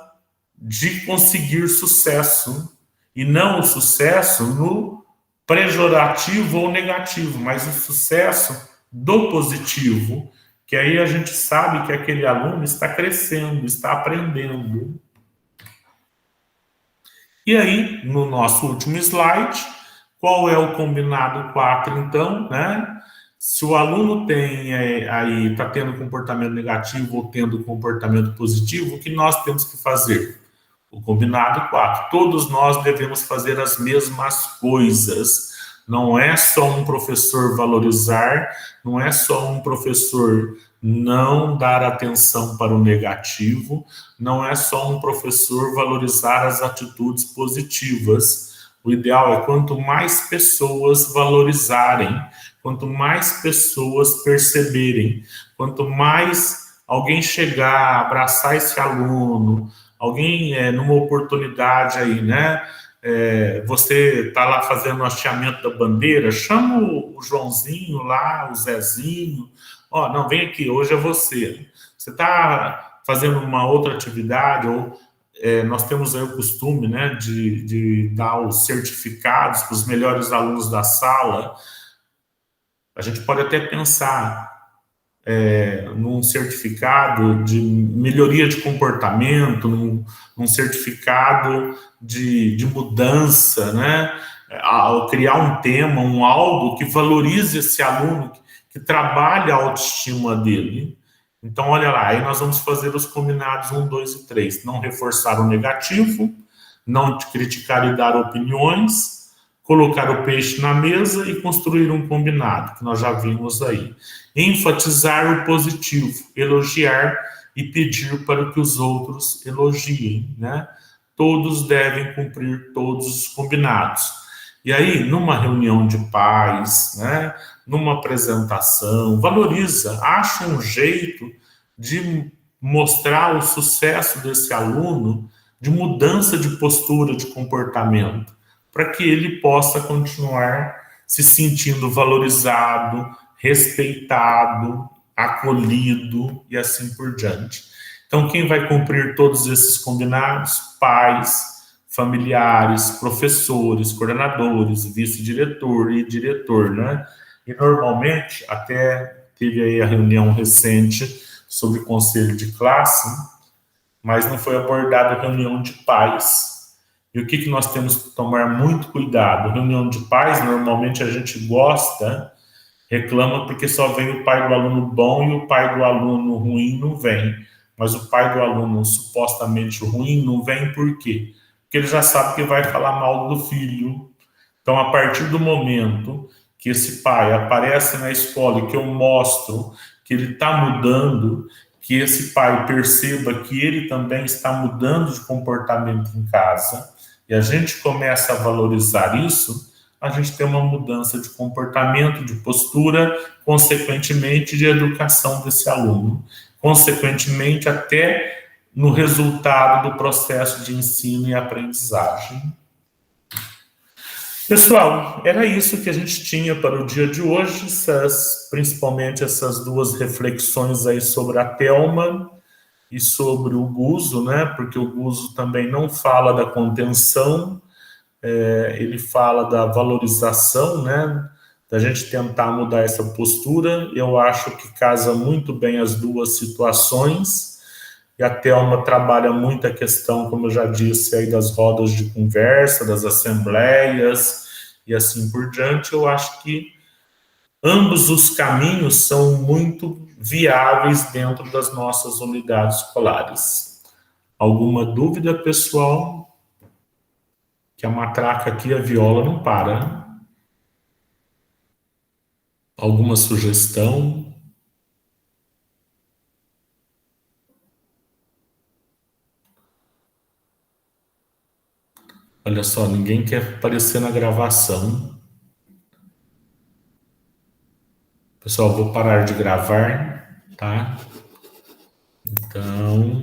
B: de conseguir sucesso, e não o sucesso no pejorativo ou negativo, mas o sucesso do positivo, que aí a gente sabe que aquele aluno está crescendo, está aprendendo. E aí, no nosso último slide, qual é o combinado 4, então, né? Se o aluno tem aí, está tendo comportamento negativo ou tendo comportamento positivo, o que nós temos que fazer? O combinado 4. Todos nós devemos fazer as mesmas coisas. Não é só um professor valorizar, não é só um professor não dar atenção para o negativo, não é só um professor valorizar as atitudes positivas. O ideal é quanto mais pessoas valorizarem, quanto mais pessoas perceberem, quanto mais alguém chegar, abraçar esse aluno, alguém numa oportunidade aí, né? Você está lá fazendo o hasteamento da bandeira, chama o Joãozinho lá, o Zezinho, ó, não, vem aqui, hoje é você. Você está fazendo uma outra atividade, ou nós temos aí o costume, né, de dar os certificados para os melhores alunos da sala. A gente pode até pensar num certificado de melhoria de comportamento, num certificado de mudança, né? Ao criar um tema, algo que valorize esse aluno, que trabalhe a autoestima dele. Então, olha lá, aí nós vamos fazer os combinados 1, 2 e 3. Não reforçar o negativo, não criticar e dar opiniões, colocar o peixe na mesa e construir um combinado, que nós já vimos aí. Enfatizar o positivo, elogiar e pedir para que os outros elogiem, né? Todos devem cumprir todos os combinados. E aí, numa reunião de pais, né? Numa apresentação, valoriza, acha um jeito de mostrar o sucesso desse aluno, de mudança de postura, de comportamento, para que ele possa continuar se sentindo valorizado, respeitado, acolhido e assim por diante. Então, quem vai cumprir todos esses combinados? Pais, familiares, professores, coordenadores, vice-diretor e diretor, né? E normalmente, até teve aí a reunião recente sobre conselho de classe, mas não foi abordada a reunião de pais. E o que nós temos que tomar muito cuidado? Reunião de pais, normalmente a gente gosta, reclama porque só vem o pai do aluno bom e o pai do aluno ruim não vem. mas o pai do aluno supostamente ruim não vem por quê? Porque ele já sabe que vai falar mal do filho. Então, a partir do momento que esse pai aparece na escola e que eu mostro que ele está mudando, que esse pai perceba que ele também está mudando de comportamento em casa, e a gente começa a valorizar isso, a gente tem uma mudança de comportamento, de postura, consequentemente de educação desse aluno, consequentemente até no resultado do processo de ensino e aprendizagem. Pessoal, era isso que a gente tinha para o dia de hoje, principalmente essas duas reflexões aí sobre a Thelma e sobre o Guzo, né? Porque o Guzo também não fala da contenção, ele fala da valorização, né? Da gente tentar mudar essa postura. Eu acho que casa muito bem as duas situações. E a Thelma trabalha muito a questão, como eu já disse, aí das rodas de conversa, das assembleias e assim por diante. Eu acho que ambos os caminhos são muito viáveis dentro das nossas unidades escolares. Alguma dúvida, pessoal? Que a matraca aqui, a viola, não para. Alguma sugestão? Olha só, ninguém quer aparecer na gravação. Pessoal, vou parar de gravar, tá? Então,